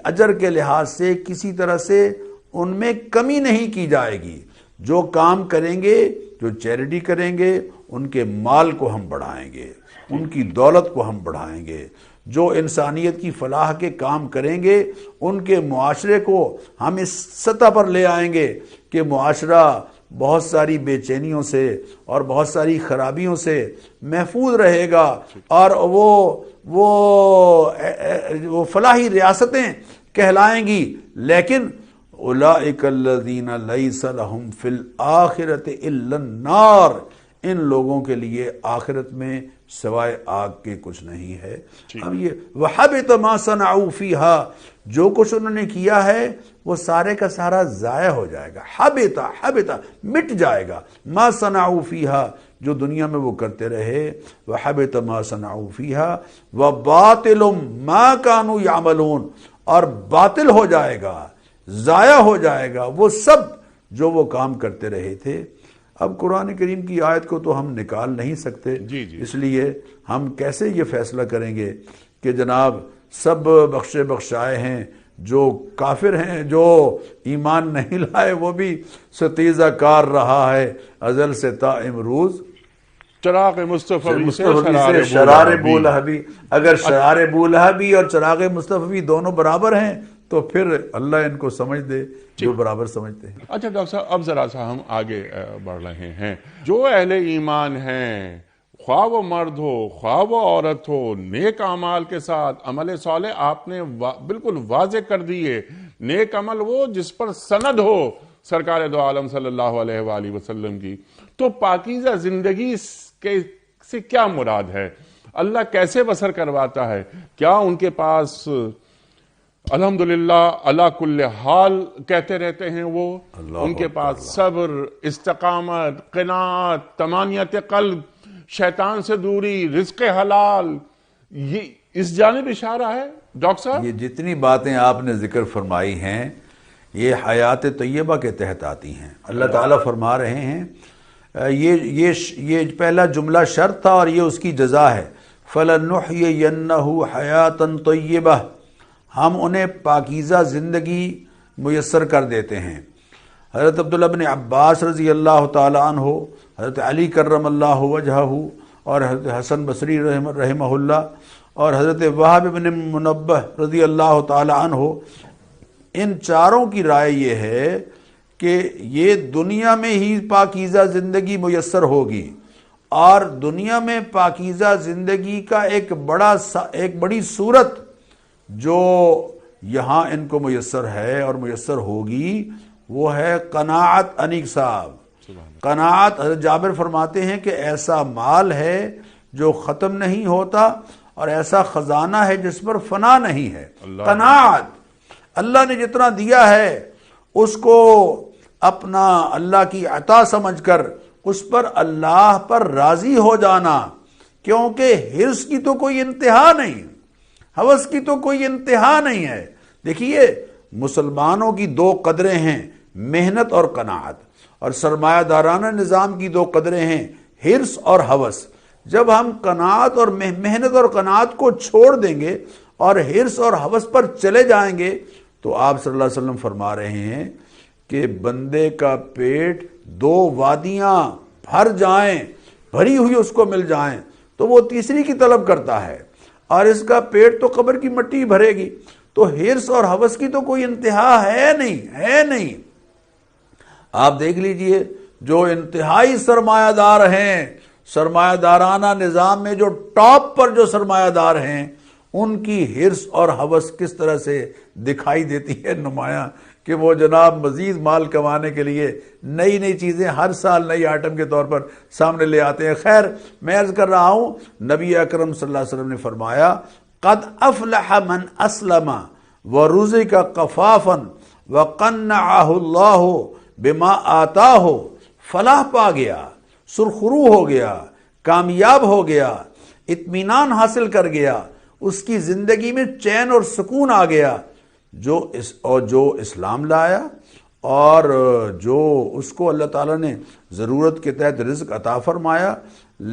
اجر کے لحاظ سے کسی طرح سے ان میں کمی نہیں کی جائے گی۔ جو کام کریں گے، جو چیریٹی کریں گے، ان کے مال کو ہم بڑھائیں گے، ان کی دولت کو ہم بڑھائیں گے۔ جو انسانیت کی فلاح کے کام کریں گے، ان کے معاشرے کو ہم اس سطح پر لے آئیں گے کہ معاشرہ بہت ساری بے چینیوں سے اور بہت ساری خرابیوں سے محفوظ رہے گا، اور وہ فلاحی ریاستیں کہلائیں گی، لیکن اولئک الذین لیس لہم فی الآخرۃ الا النار، ان لوگوں کے لیے آخرت میں سوائے آگ کے کچھ نہیں ہے۔ اب یہ وحبط ما صنعوا فیہا، جو کچھ انہوں نے کیا ہے وہ سارے کا سارا ضائع ہو جائے گا، حبط مٹ جائے گا، ما صنعوا فیہا، جو دنیا میں وہ کرتے رہے، وحبط ما صنعوا فیہا وباطل ما كانوا یعملون، اور باطل ہو جائے گا، ضائع ہو جائے گا وہ سب جو وہ کام کرتے رہے تھے۔ اب قرآن کریم کی آیت کو تو ہم نکال نہیں سکتے، اس لیے ہم کیسے یہ فیصلہ کریں گے کہ جناب سب بخشے بخشائے ہیں، جو کافر ہیں، جو ایمان نہیں لائے وہ بھی ستیزہ کار رہا ہے ازل سے تا امروز، چراغ مصطفی سے شرار بولہبی۔ اگر شرار بولہبی اور چراغ مصطفی دونوں برابر ہیں تو پھر اللہ ان کو سمجھ دے جو برابر سمجھتے ہیں۔ اچھا ڈاکٹر صاحب، اب ذرا سا ہم آگے بڑھ رہے ہیں۔ جو اہل ایمان ہیں، خواہ وہ مرد ہو خواہ وہ عورت ہو، نیک اعمال کے ساتھ عمل صالح آپ نے بالکل واضح کر دیے۔ نیک عمل وہ جس پر سند ہو سرکار دو عالم صلی اللہ علیہ وآلہ وسلم کی۔ تو پاکیزہ زندگی سے کیا مراد ہے؟ اللہ کیسے بسر کرواتا ہے؟ کیا ان کے پاس الحمدللہ علی کل حال کہتے رہتے ہیں وہ؟ ان کے پاس صبر، استقامت، قناعت، طمانینت قلب، شیطان سے دوری، رزق حلال، یہ اس جانب اشارہ ہے ڈاکٹر صاحب؟ یہ جتنی باتیں آپ نے ذکر فرمائی ہیں یہ حیات طیبہ کے تحت آتی ہیں۔ اللہ تعالیٰ فرما رہے ہیں، یہ پہلا جملہ شرط تھا اور یہ اس کی جزا ہے، فَلَنُحْيِيَنَّهُ حَيَاةً طَيِّبَةً، ہم انہیں پاکیزہ زندگی میسر کر دیتے ہیں۔ حضرت عبداللہ بن عباس رضی اللہ تعالیٰ عنہ، حضرت علی کرم اللہ وجہہ، اور حضرت حسن بصری رحمہ اللہ، اور حضرت وہب بن منبہ رضی اللہ تعالیٰ عنہ، ان چاروں کی رائے یہ ہے کہ یہ دنیا میں ہی پاکیزہ زندگی میسر ہوگی، اور دنیا میں پاکیزہ زندگی کا ایک بڑی صورت جو یہاں ان کو میسر ہے اور میسر ہوگی وہ ہے قناعت۔ انیق صاحب، قناعت، حضرت جابر فرماتے ہیں کہ ایسا مال ہے جو ختم نہیں ہوتا اور ایسا خزانہ ہے جس پر فنا نہیں ہے۔ قناعت، اللہ نے جتنا دیا ہے اس کو اپنا اللہ کی عطا سمجھ کر اس پر اللہ پر راضی ہو جانا، کیونکہ حرص کی تو کوئی انتہا نہیں، ہوس کی تو کوئی انتہا نہیں ہے۔ دیکھیے مسلمانوں کی دو قدریں ہیں، محنت اور قناعت، اور سرمایہ دارانہ نظام کی دو قدریں ہیں، حرص اور ہوس۔ جب ہم قناعت اور محنت اور قناعت کو چھوڑ دیں گے اور حرص اور ہوس پر چلے جائیں گے تو آپ صلی اللہ علیہ وسلم فرما رہے ہیں کہ بندے کا پیٹ دو وادیاں بھر جائیں، بھری ہوئی اس کو مل جائیں تو وہ تیسری کی طلب کرتا ہے، اور اس کا پیٹ تو قبر کی مٹی بھرے گی۔ تو حرص اور ہوس کی تو کوئی انتہا ہے نہیں۔ آپ دیکھ لیجئے جو انتہائی سرمایہ دار ہیں، سرمایہ دارانہ نظام میں جو ٹاپ پر جو سرمایہ دار ہیں، ان کی حرص اور ہوس کس طرح سے دکھائی دیتی ہے نمایاں، کہ وہ جناب مزید مال کمانے کے لیے نئی چیزیں ہر سال نئی آئٹم کے طور پر سامنے لے آتے ہیں۔ خیر، میں عرض کر رہا ہوں، نبی اکرم صلی اللہ علیہ وسلم نے فرمایا قد افلح من اسلم ورزق کفافا وقنعه اللہ بما آتاہ، فلاح پا گیا، سرخرو ہو گیا، کامیاب ہو گیا، اطمینان حاصل کر گیا، اس کی زندگی میں چین اور سکون آ گیا، جو اسلام لایا اور جو اس کو اللہ تعالیٰ نے ضرورت کے تحت رزق عطا فرمایا،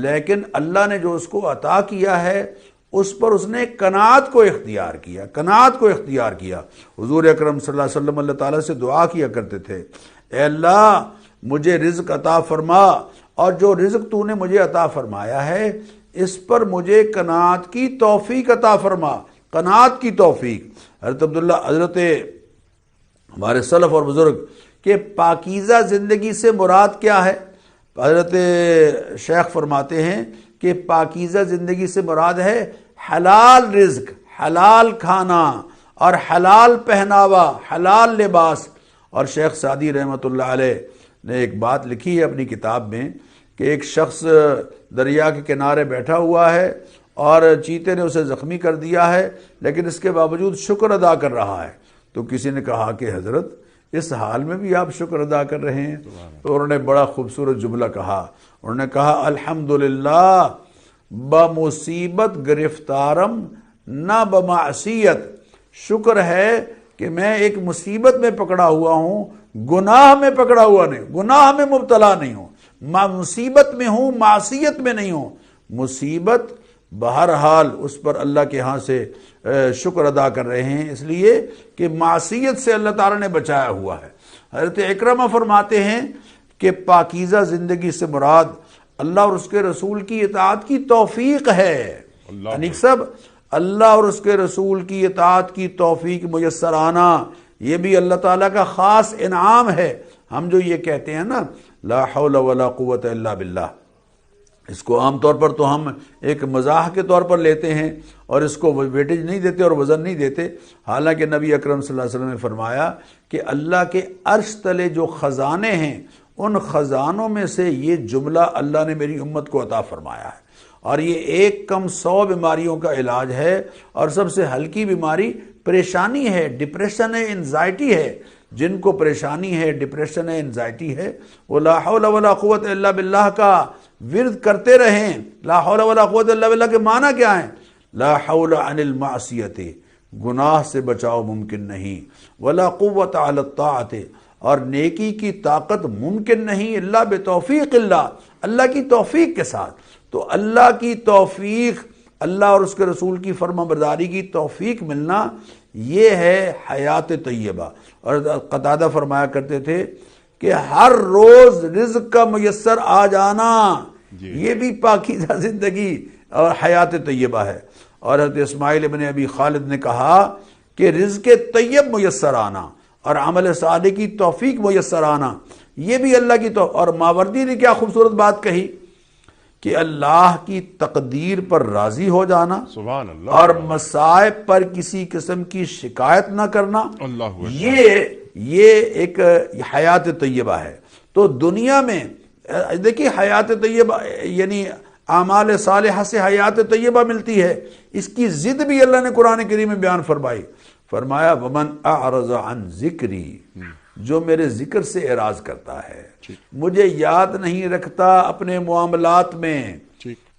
لیکن اللہ نے جو اس کو عطا کیا ہے اس پر اس نے قناعت کو اختیار کیا۔ حضور اکرم صلی اللہ علیہ وسلم اللہ تعالیٰ سے دعا کیا کرتے تھے، اے اللہ مجھے رزق عطا فرما، اور جو رزق تو نے مجھے عطا فرمایا ہے اس پر مجھے قناعت کی توفیق عطا فرما، قناعت کی توفیق۔ حضرت ہمارے سلف اور بزرگ کہ پاکیزہ زندگی سے مراد کیا ہے؟ حضرت شیخ فرماتے ہیں کہ پاکیزہ زندگی سے مراد ہے حلال رزق، حلال کھانا، اور حلال پہناوا، حلال لباس۔ اور شیخ سعدی رحمۃ اللہ علیہ نے ایک بات لکھی ہے اپنی کتاب میں کہ ایک شخص دریا کے کنارے بیٹھا ہوا ہے اور چیتے نے اسے زخمی کر دیا ہے، لیکن اس کے باوجود شکر ادا کر رہا ہے۔ تو کسی نے کہا کہ حضرت اس حال میں بھی آپ شکر ادا کر رہے ہیں؟ تو انہوں نے بڑا خوبصورت جملہ کہا، انہوں نے کہا الحمدللہ بمصیبت گرفتارم نہ بمعصیت، شکر ہے کہ میں ایک مصیبت میں پکڑا ہوا ہوں، گناہ میں پکڑا ہوا نہیں، گناہ میں مبتلا نہیں ہوں، مصیبت میں ہوں، معصیت میں نہیں ہوں۔ مصیبت بہرحال اس پر اللہ کے ہاں سے شکر ادا کر رہے ہیں، اس لیے کہ معصیت سے اللہ تعالیٰ نے بچایا ہوا ہے۔ حضرت اکرمہ فرماتے ہیں کہ پاکیزہ زندگی سے مراد اللہ اور اس کے رسول کی اطاعت کی توفیق ہے۔ یعنی سب اللہ اور اس کے رسول کی اطاعت کی توفیق میسر آنا، یہ بھی اللہ تعالیٰ کا خاص انعام ہے۔ ہم جو یہ کہتے ہیں نا لا حول ولا قوت الا باللہ، اس کو عام طور پر تو ہم ایک مزاح کے طور پر لیتے ہیں اور اس کو ویٹیج نہیں دیتے اور وزن نہیں دیتے، حالانکہ نبی اکرم صلی اللہ علیہ وسلم نے فرمایا کہ اللہ کے عرش تلے جو خزانے ہیں ان خزانوں میں سے یہ جملہ اللہ نے میری امت کو عطا فرمایا ہے، اور یہ 100 بیماریوں کا علاج ہے، اور سب سے ہلکی بیماری پریشانی ہے، ڈپریشن ہے، انزائٹی ہے۔ جن کو پریشانی ہے، ڈپریشن ہے، انزائٹی ہے، وہ لا حول ولا قوت الا باللہ کا ورد کرتے رہیں۔ لا حول ولا قوت الا باللہ کے معنی کیا ہیں؟ لا حول عن المعصیت، گناہ سے بچاؤ ممکن نہیں، ولا قوت علی الطاعت، اور نیکی کی طاقت ممکن نہیں الا بتوفیق اللہ، اللہ کی توفیق کے ساتھ۔ تو اللہ کی توفیق، اللہ اور اس کے رسول کی فرما برداری کی توفیق ملنا، یہ ہے حیات طیبہ۔ اور قتادہ فرمایا کرتے تھے کہ ہر روز رزق کا میسر آ جانا، یہ بھی پاکیزہ زندگی اور حیات طیبہ ہے۔ اور حضرت اسماعیل ابن ابی خالد نے کہا کہ رزق طیب میسر آنا اور عمل صالح کی توفیق میسر آنا، یہ بھی اللہ کی توفیق۔ اور ماوردی نے کیا خوبصورت بات کہی کہ اللہ کی تقدیر پر راضی ہو جانا، سبحان اللہ، اور مصائب پر کسی قسم کی شکایت نہ کرنا، یہ ایک حیات طیبہ ہے۔ تو دنیا میں دیکھیے حیات طیبہ یعنی اعمال صالحہ سے حیات طیبہ ملتی ہے، اس کی ضد بھی اللہ نے قرآن کریم میں بیان فرمائی، فرمایا ومن اعرض عن ذکری، جو میرے ذکر سے اعراض کرتا ہے، مجھے یاد نہیں رکھتا اپنے معاملات میں،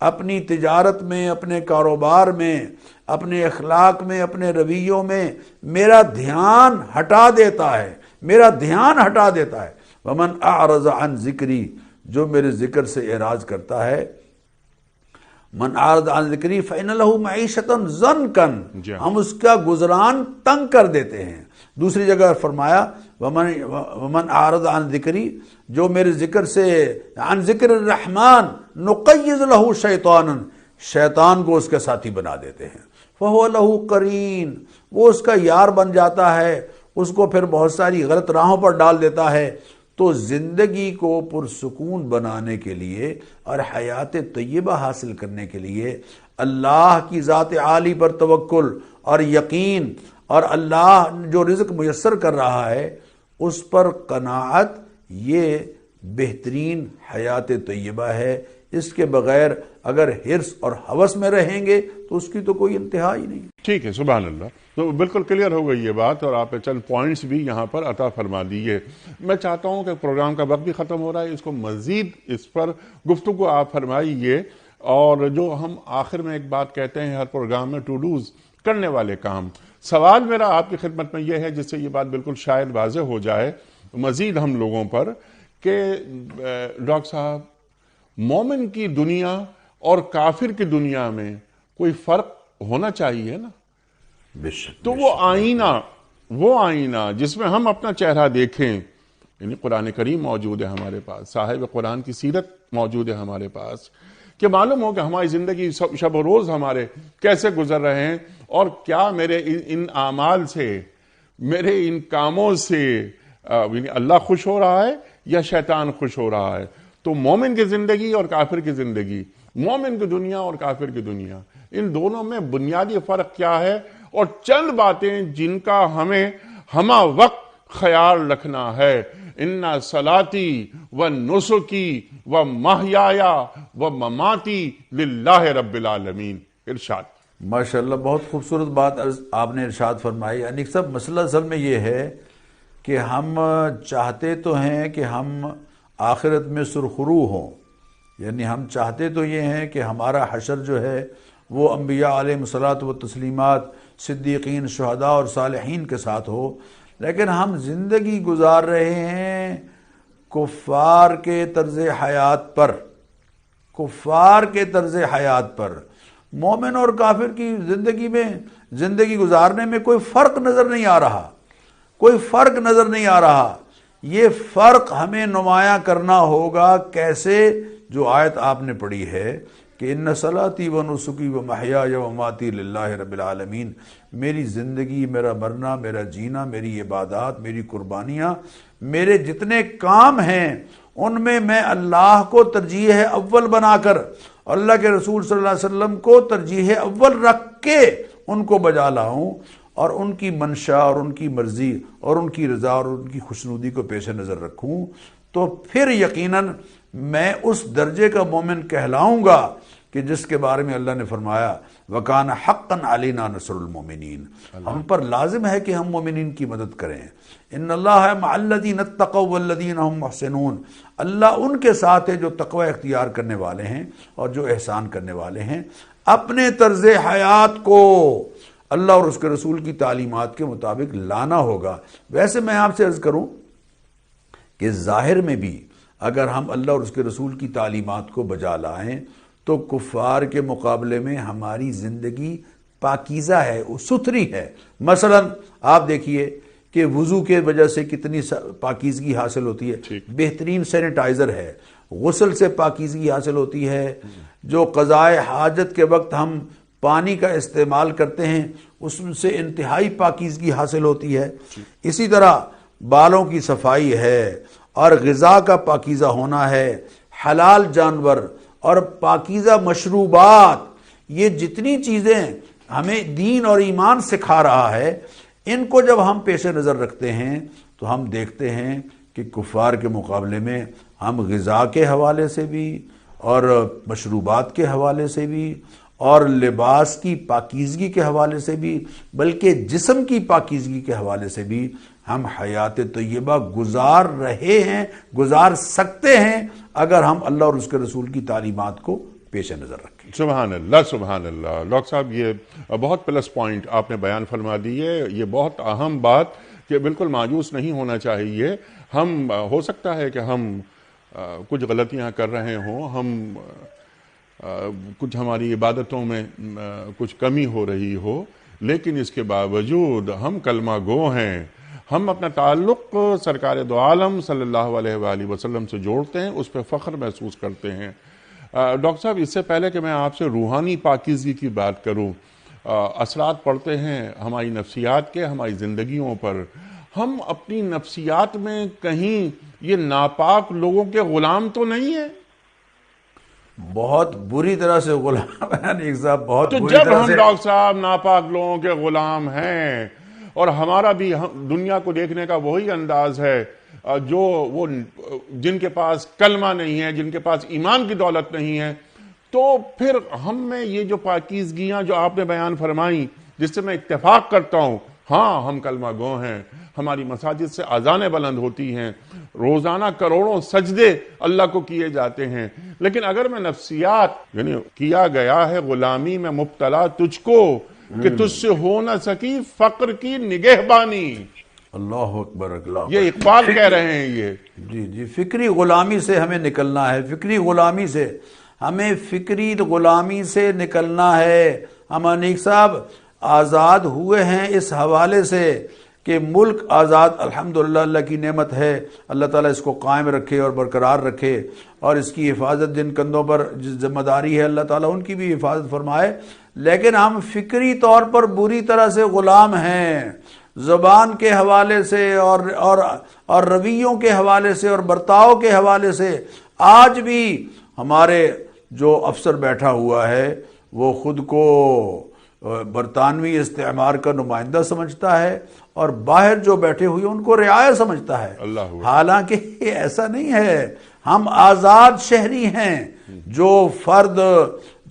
اپنی تجارت میں، اپنے کاروبار میں، اپنے اخلاق میں، اپنے رویوں میں میرا دھیان ہٹا دیتا ہے، میرا دھیان ہٹا دیتا ہے۔ ومن اعرض عن ذکری، جو میرے ذکر سے اعراض کرتا ہے، من اعرض عن ذکری فإن له معیشۃ ضنکا، ہم اس کا گزران تنگ کر دیتے ہیں۔ دوسری جگہ فرمایا ومن اعرض عن ذکری، جو میرے ذکر سے عن ذکر الرحمن نقیض له شیطانا، شیطان کو اس کے ساتھی بنا دیتے ہیں، فهو له قرین، وہ اس کا یار بن جاتا ہے، اس کو پھر بہت ساری غلط راہوں پر ڈال دیتا ہے۔ تو زندگی کو پرسکون بنانے کے لیے اور حیات طیبہ حاصل کرنے کے لیے اللہ کی ذات عالی پر توکل اور یقین، اور اللہ جو رزق میسر کر رہا ہے اس پر قناعت، یہ بہترین حیات طیبہ ہے۔ اس کے بغیر اگر حرص اور ہوس میں رہیں گے تو اس کی تو کوئی انتہا ہی نہیں۔ ٹھیک ہے، سبحان اللہ، تو بالکل کلیئر ہو گئی یہ بات، اور آپ نے چند پوائنٹس بھی یہاں پر عطا فرما دیے۔ میں چاہتا ہوں کہ پروگرام کا وقت بھی ختم ہو رہا ہے، اس کو مزید اس پر گفتگو آپ فرمائیے، اور جو ہم آخر میں ایک بات کہتے ہیں ہر پروگرام میں، ٹو ڈوز، کرنے والے کام۔ سوال میرا آپ کی خدمت میں یہ ہے، جس سے یہ بات بالکل شاید واضح ہو جائے مزید ہم لوگوں پر، کہ ڈاکٹر صاحب مومن کی دنیا اور کافر کی دنیا میں کوئی فرق ہونا چاہیے نا؟ تو وہ آئینہ جس میں ہم اپنا چہرہ دیکھیں، یعنی قرآن کریم موجود ہے ہمارے پاس، صاحب قرآن کی سیرت موجود ہے ہمارے پاس، کہ معلوم ہو کہ ہماری زندگی شب و روز ہمارے کیسے گزر رہے ہیں، اور کیا میرے ان اعمال سے، میرے ان کاموں سے یعنی اللہ خوش ہو رہا ہے یا شیطان خوش ہو رہا ہے۔ تو مومن کی زندگی اور کافر کی زندگی، مومن کی دنیا اور کافر کی دنیا، ان دونوں میں بنیادی فرق کیا ہے، اور چند باتیں جن کا ہمیں ہمہ وقت خیال رکھنا ہے. اِنَّ صَلَاتِي وَنُسُكِي وَمَحْيَايَ وَمَمَاتِي لِلَّهِ رَبِّ الْعَالَمِينَ. ارشاد. ماشاءاللہ، بہت خوبصورت بات آپ نے ارشاد فرمائی. یعنی سب مسئلہ اصل میں یہ ہے کہ ہم چاہتے تو ہیں کہ ہم آخرت میں سرخرو ہوں، یعنی ہم چاہتے تو یہ ہیں کہ ہمارا حشر جو ہے وہ انبیاء علیہ الصلاۃ والتسلیمات، صدیقین، شہداء اور صالحین کے ساتھ ہو، لیکن ہم زندگی گزار رہے ہیں کفار کے طرز حیات پر. کفار کے طرز حیات پر مومن اور کافر کی زندگی میں زندگی گزارنے میں کوئی فرق نظر نہیں آ رہا، کوئی فرق نظر نہیں آ رہا. یہ فرق ہمیں نمایاں کرنا ہوگا. کیسے؟ جو آیت آپ نے پڑھی ہے کہ ان صلاتی و نسکی و محیای و مماتی للہ رب العالمین، میری زندگی، میرا مرنا، میرا جینا، میری عبادات، میری قربانیاں، میرے جتنے کام ہیں ان میں اللہ کو ترجیح اول بنا کر، اللہ کے رسول صلی اللہ علیہ وسلم کو ترجیح اول رکھ کے ان کو بجا لاؤں اور ان کی منشا اور ان کی مرضی اور ان کی رضا اور ان کی خوشنودی کو پیش نظر رکھوں، تو پھر یقیناً میں اس درجے کا مومن کہلاؤں گا کہ جس کے بارے میں اللہ نے فرمایا وَكَانَ حَقًّا عَلَيْنَا نَصْرُ الْمُؤْمِنِينَ. ہم پر لازم ہے کہ ہم مومنین کی مدد کریں. ان اللہ مع الذین اتقوا والذین هم محسنون. اللہ ان کے ساتھ ہے جو تقوی اختیار کرنے والے ہیں اور جو احسان کرنے والے ہیں. اپنے طرز حیات کو اللہ اور اس کے رسول کی تعلیمات کے مطابق لانا ہوگا. ویسے میں آپ سے عرض کروں کہ ظاہر میں بھی اگر ہم اللہ اور اس کے رسول کی تعلیمات کو بجا لائیں تو کفار کے مقابلے میں ہماری زندگی پاکیزہ ہے، ستھری ہے. مثلا آپ دیکھیے کہ وضو کے وجہ سے کتنی پاکیزگی حاصل ہوتی ہے. بہترین سینیٹائزر ہے. غسل سے پاکیزگی حاصل ہوتی ہے. جو قضائے حاجت کے وقت ہم پانی کا استعمال کرتے ہیں اس سے انتہائی پاکیزگی حاصل ہوتی ہے. اسی طرح بالوں کی صفائی ہے اور غذا کا پاکیزہ ہونا ہے، حلال جانور اور پاکیزہ مشروبات. یہ جتنی چیزیں ہمیں دین اور ایمان سکھا رہا ہے، ان کو جب ہم پیش نظر رکھتے ہیں تو ہم دیکھتے ہیں کہ کفار کے مقابلے میں ہم غذا کے حوالے سے بھی اور مشروبات کے حوالے سے بھی اور لباس کی پاکیزگی کے حوالے سے بھی، بلکہ جسم کی پاکیزگی کے حوالے سے بھی ہم حیات طیبہ گزار رہے ہیں، گزار سکتے ہیں اگر ہم اللہ اور اس کے رسول کی تعلیمات کو پیش نظر رکھیں. سبحان اللہ، سبحان اللہ. ڈاکٹر صاحب یہ بہت پلس پوائنٹ آپ نے بیان فرما دی ہے. یہ بہت اہم بات کہ بالکل مایوس نہیں ہونا چاہیے. ہم ہو سکتا ہے کہ ہم کچھ غلطیاں کر رہے ہوں، ہم کچھ ہماری عبادتوں میں کچھ کمی ہو رہی ہو، لیکن اس کے باوجود ہم کلمہ گو ہیں. ہم اپنا تعلق سرکار دو عالم صلی اللہ علیہ وآلہ وسلم سے جوڑتے ہیں، اس پہ فخر محسوس کرتے ہیں. ڈاکٹر صاحب اس سے پہلے کہ میں آپ سے روحانی پاکیزگی کی بات کروں، اثرات پڑتے ہیں ہماری نفسیات کے، ہماری زندگیوں پر. ہم اپنی نفسیات میں کہیں یہ ناپاک لوگوں کے غلام تو نہیں ہیں؟ بہت بری طرح سے غلام ہیں ایک صاحب، بہت تو بری جب طرح ہم سے. ڈاکٹر صاحب ناپاک لوگوں کے غلام ہیں اور ہمارا بھی دنیا کو دیکھنے کا وہی انداز ہے جو وہ جن کے پاس کلمہ نہیں ہے، جن کے پاس ایمان کی دولت نہیں ہے، تو پھر ہم میں یہ جو پاکیزگیاں جو آپ نے بیان فرمائیں، جس سے میں اتفاق کرتا ہوں، ہاں ہم کلمہ گو ہیں، ہماری مساجد سے اذانیں بلند ہوتی ہیں، روزانہ کروڑوں سجدے اللہ کو کیے جاتے ہیں، لیکن اگر میں نفسیات یعنی کیا گیا ہے غلامی میں مبتلا تجھ کو کہ تجھ سے ہو نہ سکی فقر کی نگہبانی. اللہ اکبر، اللہ یہ اقبال کہہ رہے ہیں. یہ جی فکری غلامی سے ہمیں نکلنا ہے. فکری غلامی سے ہمیں فکری غلامی سے نکلنا ہے. ہم انیک صاحب آزاد ہوئے ہیں اس حوالے سے کہ ملک آزاد الحمدللہ اللہ کی نعمت ہے. اللہ تعالیٰ اس کو قائم رکھے اور برقرار رکھے اور اس کی حفاظت جن کندھوں پر ذمہ داری ہے اللہ تعالیٰ ان کی بھی حفاظت فرمائے. لیکن ہم فکری طور پر بری طرح سے غلام ہیں، زبان کے حوالے سے اور رویوں کے حوالے سے اور برتاؤ کے حوالے سے. آج بھی ہمارے جو افسر بیٹھا ہوا ہے وہ خود کو برطانوی استعمار کا نمائندہ سمجھتا ہے اور باہر جو بیٹھے ہوئے ان کو رعایا سمجھتا ہے۔ اللہ حالانکہ یہ ایسا نہیں ہے، ہم آزاد شہری ہیں۔ جو فرد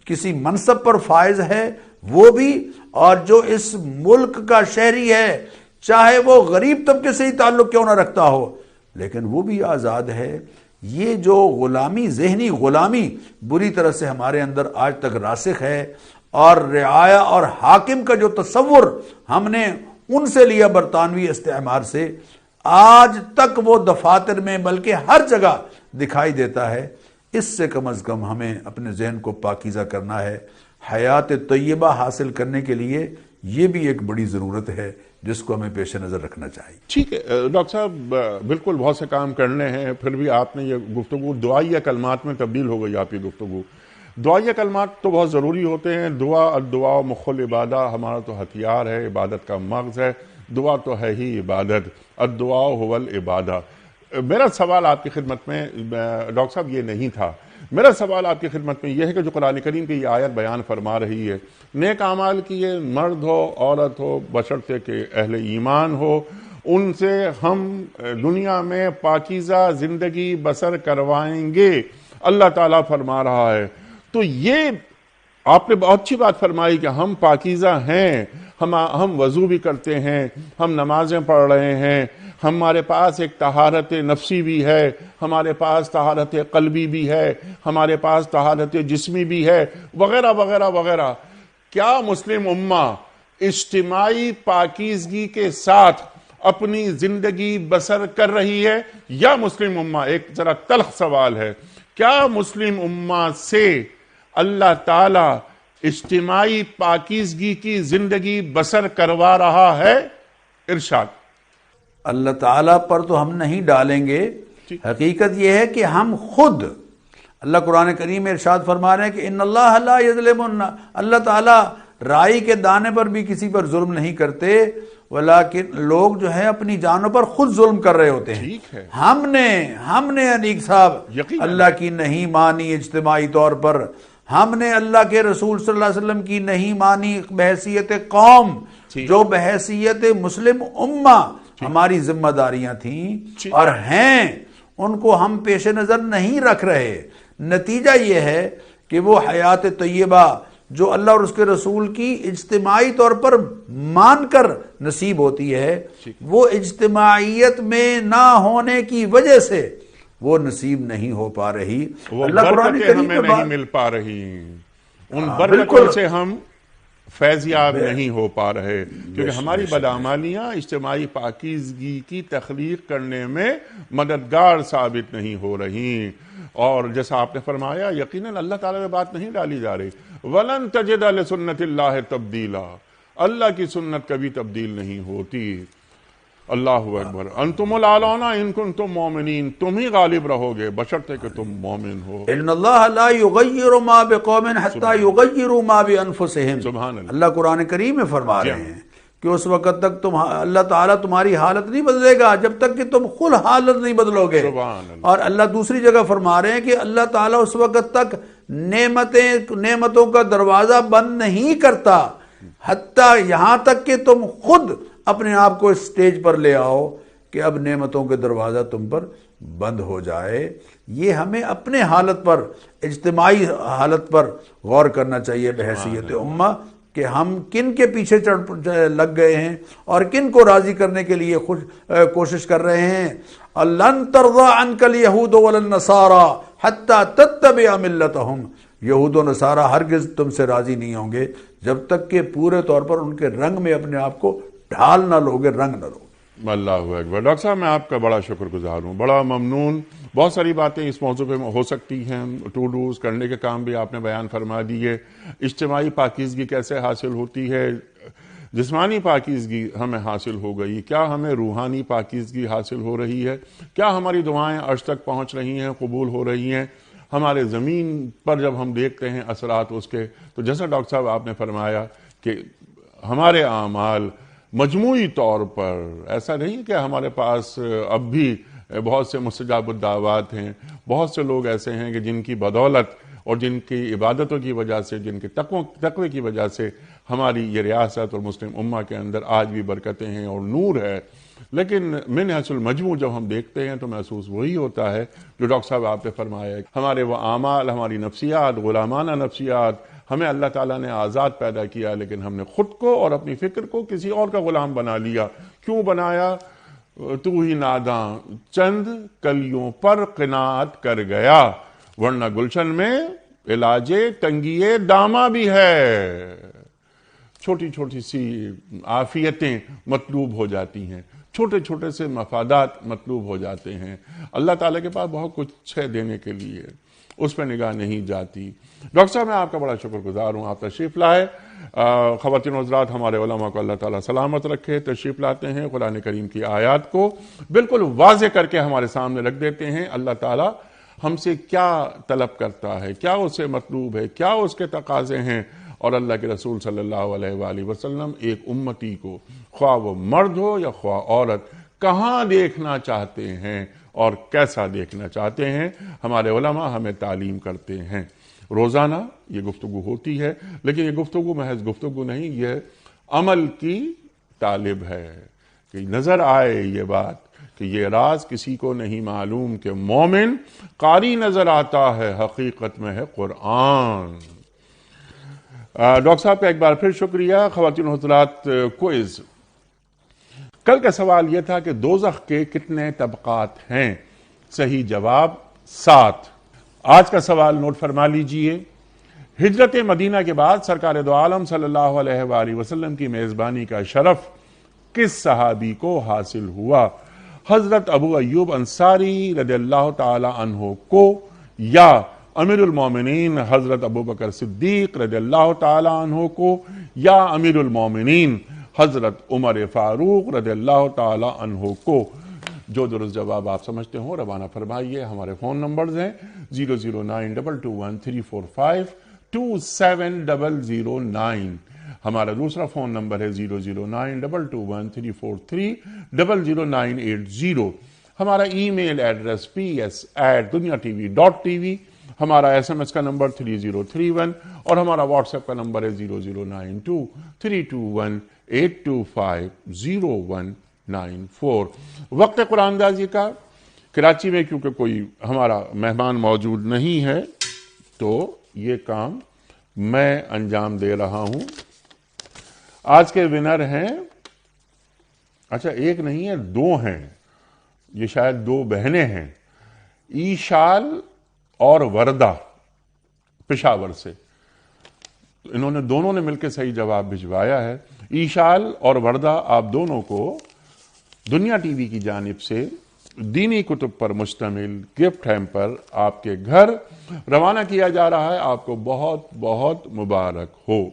کسی منصب پر فائز ہے وہ بھی، اور جو اس ملک کا شہری ہے چاہے وہ غریب طبقے سے ہی تعلق کیوں نہ رکھتا ہو لیکن وہ بھی آزاد ہے۔ یہ جو غلامی، ذہنی غلامی بری طرح سے ہمارے اندر آج تک راسخ ہے، اور رعایا اور حاکم کا جو تصور ہم نے ان سے لیا برطانوی استعمار سے، آج تک وہ دفاتر میں بلکہ ہر جگہ دکھائی دیتا ہے۔ اس سے کم از کم ہمیں اپنے ذہن کو پاکیزہ کرنا ہے۔ حیات طیبہ حاصل کرنے کے لیے یہ بھی ایک بڑی ضرورت ہے جس کو ہمیں پیش نظر رکھنا چاہیے۔ ٹھیک ہے ڈاکٹر صاحب، بالکل بہت سے کام کرنے ہیں، پھر بھی آپ نے یہ گفتگو دعائیہ کلمات میں تبدیل ہو گئی۔ آپ کی گفتگو دعائیہ کلمات تو بہت ضروری ہوتے ہیں۔ الدعاء مخ العبادہ، ہمارا تو ہتھیار ہے، عبادت کا مغز ہے، دعا تو ہے ہی عبادت، الدعاء هو العبادہ۔ میرا سوال آپ کی خدمت میں ڈاکٹر صاحب یہ نہیں تھا، میرا سوال آپ کی خدمت میں یہ ہے کہ جو قرآن کریم کی یہ آیت بیان فرما رہی ہے، نیک اعمال کیے، مرد ہو عورت ہو، بشرطے کہ اہل ایمان ہو، ان سے ہم دنیا میں پاکیزہ زندگی بسر کروائیں گے، اللہ تعالیٰ فرما رہا ہے۔ تو یہ آپ نے بہت اچھی بات فرمائی کہ ہم پاکیزہ ہیں، ہم وضو بھی کرتے ہیں، ہم نمازیں پڑھ رہے ہیں، ہمارے پاس ایک طہارت نفسی بھی ہے، ہمارے پاس طہارت قلبی بھی ہے، ہمارے پاس طہارت جسمی بھی ہے، وغیرہ وغیرہ وغیرہ۔ کیا مسلم امہ اجتماعی پاکیزگی کے ساتھ اپنی زندگی بسر کر رہی ہے، یا مسلم امہ، ایک ذرا تلخ سوال ہے، کیا مسلم امہ سے اللہ تعالی اجتماعی پاکیزگی کی زندگی بسر کروا رہا ہے؟ ارشاد۔ اللہ تعالیٰ پر تو ہم نہیں ڈالیں گے، حقیقت یہ ہے کہ ہم خود، اللہ قرآن کریم میں ارشاد فرما رہے ہیں کہ ان اللہ لا یظلم، اللہ تعالیٰ رائی کے دانے پر بھی کسی پر ظلم نہیں کرتے، ولیکن لوگ جو ہے اپنی جانوں پر خود ظلم کر رہے ہوتے ہیں۔ ٹھیک ہے، ہم نے انیق صاحب یقیناً اللہ کی نہیں مانی اجتماعی طور پر، ہم نے اللہ کے رسول صلی اللہ علیہ وسلم کی نہیں مانی بحیثیت قوم، جو بحیثیت مسلم امہ ہماری ذمہ داریاں تھیں اور ہیں، ان کو ہم پیش نظر نہیں رکھ رہے۔ نتیجہ یہ ہے کہ وہ حیات طیبہ جو اللہ اور اس کے رسول کی اجتماعی طور پر مان کر نصیب ہوتی ہے، وہ اجتماعیت میں نہ ہونے کی وجہ سے وہ نصیب نہیں ہو پا رہی۔ اللہ قرآن کریم ہمیں نہیں مل پا رہی، ان برکتوں سے ہم فیضیاب نہیں ہو پا رہے، کیونکہ ہماری بدعمالیاں اجتماعی پاکیزگی کی تخلیق کرنے میں مددگار ثابت نہیں ہو رہی۔ اور جیسا آپ نے فرمایا، یقیناً اللہ تعالیٰ میں بات نہیں ڈالی جا رہی، وَلَن تَجِدَ لِسُنَّتِ اللَّهِ تَبْدِيلًا، اللہ کی سنت کبھی تبدیل نہیں ہوتی۔ اللہ اکبر۔ انتم العلون ان کنتم مومنین، تم ہی غالب رہو گے بشرطے کہ تم مومن ہو۔ ان اللہ لا یغیر ما بقوم حتی یغیروا ما بانفسہم، سبحان اللہ۔ اللہ قرآن کریم میں فرما رہے ہیں کہ اس وقت تک اللہ تعالیٰ تمہاری حالت نہیں بدلے گا جب تک کہ تم خود حالت نہیں بدلو گے۔ سبحان اللہ۔ اور اللہ دوسری جگہ فرما رہے ہیں کہ اللہ تعالیٰ اس وقت تک نعمتوں کا دروازہ بند نہیں کرتا حتیٰ یہاں تک کہ تم خود اپنے آپ کو اس سٹیج پر لے آؤ کہ اب نعمتوں کے دروازہ تم پر بند ہو جائے۔ یہ ہمیں اپنے حالت پر، اجتماعی حالت پر غور کرنا چاہیے بحیثیت امہ، کہ ہم کن کے پیچھے لگ گئے ہیں اور کن کو راضی کرنے کے لیے کوشش کر رہے ہیں۔ لَن تَرْضَىٰ عَنْكَ الْيَهُودُ وَلَا النَّصَارَىٰ حَتَّىٰ تَتَّبِعَ مِلَّتَهُمْ، یہود و نصارہ ہرگز تم سے راضی نہیں ہوں گے جب تک کہ پورے طور پر ان کے رنگ میں اپنے آپ کو ڈھال نہ لوگے، رنگ نہ لوگے۔ اللہ اکبر۔ ڈاکٹر صاحب میں آپ کا بڑا شکر گزار ہوں، بڑا ممنون۔ بہت ساری باتیں اس موضوع پہ ہو سکتی ہیں، ٹو ڈوز کرنے کے کام بھی آپ نے بیان فرما دیے۔ اجتماعی پاکیزگی کیسے حاصل ہوتی ہے، جسمانی پاکیزگی ہمیں حاصل ہو گئی، کیا ہمیں روحانی پاکیزگی حاصل ہو رہی ہے، کیا ہماری دعائیں عرش تک پہنچ رہی ہیں، قبول ہو رہی ہیں، ہمارے زمین پر جب ہم دیکھتے ہیں اثرات اس کے، تو جیسا ڈاکٹر صاحب آپ نے فرمایا کہ ہمارے اعمال مجموعی طور پر ایسا نہیں کہ ہمارے پاس اب بھی بہت سے مستجاب الدعوات ہیں، بہت سے لوگ ایسے ہیں کہ جن کی بدولت اور جن کی عبادتوں کی وجہ سے، جن کے تقوی کی وجہ سے ہماری یہ ریاست اور مسلم امہ کے اندر آج بھی برکتیں ہیں اور نور ہے۔ لیکن من حیث المجموع جب ہم دیکھتے ہیں تو محسوس وہی ہوتا ہے جو ڈاکٹر صاحب آپ نے فرمایا، ہمارے وہ اعمال، ہماری نفسیات، غلامانہ نفسیات، ہمیں اللہ تعالیٰ نے آزاد پیدا کیا لیکن ہم نے خود کو اور اپنی فکر کو کسی اور کا غلام بنا لیا۔ کیوں بنایا؟ تو ہی ناداں چند کلیوں پر قناعت کر گیا، ورنہ گلشن میں علاج تنگی دامہ بھی ہے۔ چھوٹی چھوٹی سی عافیتیں مطلوب ہو جاتی ہیں، چھوٹے چھوٹے سے مفادات مطلوب ہو جاتے ہیں۔ اللہ تعالیٰ کے پاس بہت کچھ ہے دینے کے لیے، اس پہ نگاہ نہیں جاتی۔ ڈاکٹر صاحب میں آپ کا بڑا شکر گزار ہوں، آپ تشریف لائے۔ خواتین و حضرات، ہمارے علماء کو اللہ تعالیٰ سلامت رکھے، تشریف لاتے ہیں، قرآن کریم کی آیات کو بالکل واضح کر کے ہمارے سامنے رکھ دیتے ہیں۔ اللہ تعالیٰ ہم سے کیا طلب کرتا ہے، کیا اس سے مطلوب ہے، کیا اس کے تقاضے ہیں، اور اللہ کے رسول صلی اللہ علیہ وآلہ وسلم ایک امتی کو، خواہ وہ مرد ہو یا خواہ عورت، کہاں دیکھنا چاہتے ہیں اور کیسا دیکھنا چاہتے ہیں، ہمارے علماء ہمیں تعلیم کرتے ہیں۔ روزانہ یہ گفتگو ہوتی ہے، لیکن یہ گفتگو محض گفتگو نہیں، یہ عمل کی طالب ہے کہ نظر آئے یہ بات کہ یہ راز کسی کو نہیں معلوم کہ مومن قاری نظر آتا ہے، حقیقت میں ہے قرآن۔ ڈاکٹر صاحب کا ایک بار پھر شکریہ۔ خواتین و حضرات، کوئز کل کا سوال یہ تھا کہ دوزخ کے کتنے طبقات ہیں؟ صحیح جواب 7۔ آج کا سوال نوٹ فرما لیجئے۔ ہجرت مدینہ کے بعد سرکار دو عالم صلی اللہ علیہ وآلہ وسلم کی میزبانی کا شرف کس صحابی کو حاصل ہوا؟ حضرت ابو ایوب انصاری رضی اللہ تعالی عنہ کو، یا امیر المومنین حضرت ابو بکر صدیق رضی اللہ تعالی عنہ کو، یا امیر المومنین حضرت عمر فاروق رضی اللہ تعالی عنہ کو؟ جو درست جواب آپ سمجھتے ہوں روانہ فرمائیے۔ ہمارے فون نمبرز ہیں 0092213452709، ہمارا دوسرا فون نمبر ہے 009221343000980، ہمارا ای میل ایڈریس ps@duniatv.tv، ہمارا SMS کا نمبر 3031، اور ہمارا واٹس ایپ کا نمبر ہے 009232182509194۔ وقت قرآن اندازی کا کراچی میں کیونکہ کوئی ہمارا مہمان موجود نہیں ہے تو یہ کام میں انجام دے رہا ہوں۔ آج کے ونر ہیں، اچھا ایک نہیں ہے، 2 ہیں، یہ شاید 2 بہنیں ہیں، ایشال اور وردہ، پشاور سے۔ انہوں نے دونوں نے مل کے صحیح جواب بھجوایا ہے۔ ایشال اور وردہ، آپ دونوں کو دنیا ٹی وی کی جانب سے دینی کتب پر مشتمل گفٹ ہیمپر آپ کے گھر روانہ کیا جا رہا ہے۔ آپ کو بہت بہت مبارک ہو۔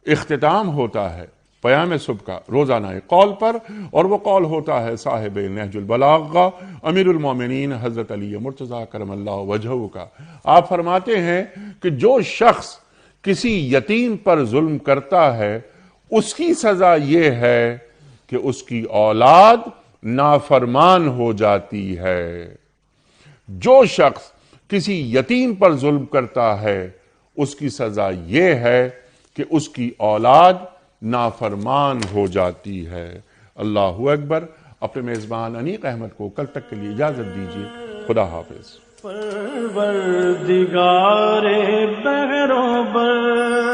اختتام ہوتا ہے پیام صبح کا روزانہ قول پر، اور وہ قول ہوتا ہے صاحب نہج البلاغہ امیر المومنین حضرت علی مرتضیٰ کرم اللہ وجہہ کا۔ آپ فرماتے ہیں کہ جو شخص کسی یتیم پر ظلم کرتا ہے اس کی سزا یہ ہے کہ اس کی اولاد نافرمان ہو جاتی ہے۔ جو شخص کسی یتیم پر ظلم کرتا ہے اس کی سزا یہ ہے کہ اس کی اولاد نافرمان ہو جاتی ہے۔ اللہ اکبر۔ اپنے میزبان انیق احمد کو کل تک کے لیے اجازت دیجیے۔ خدا حافظ۔ پروردگار بہروں بر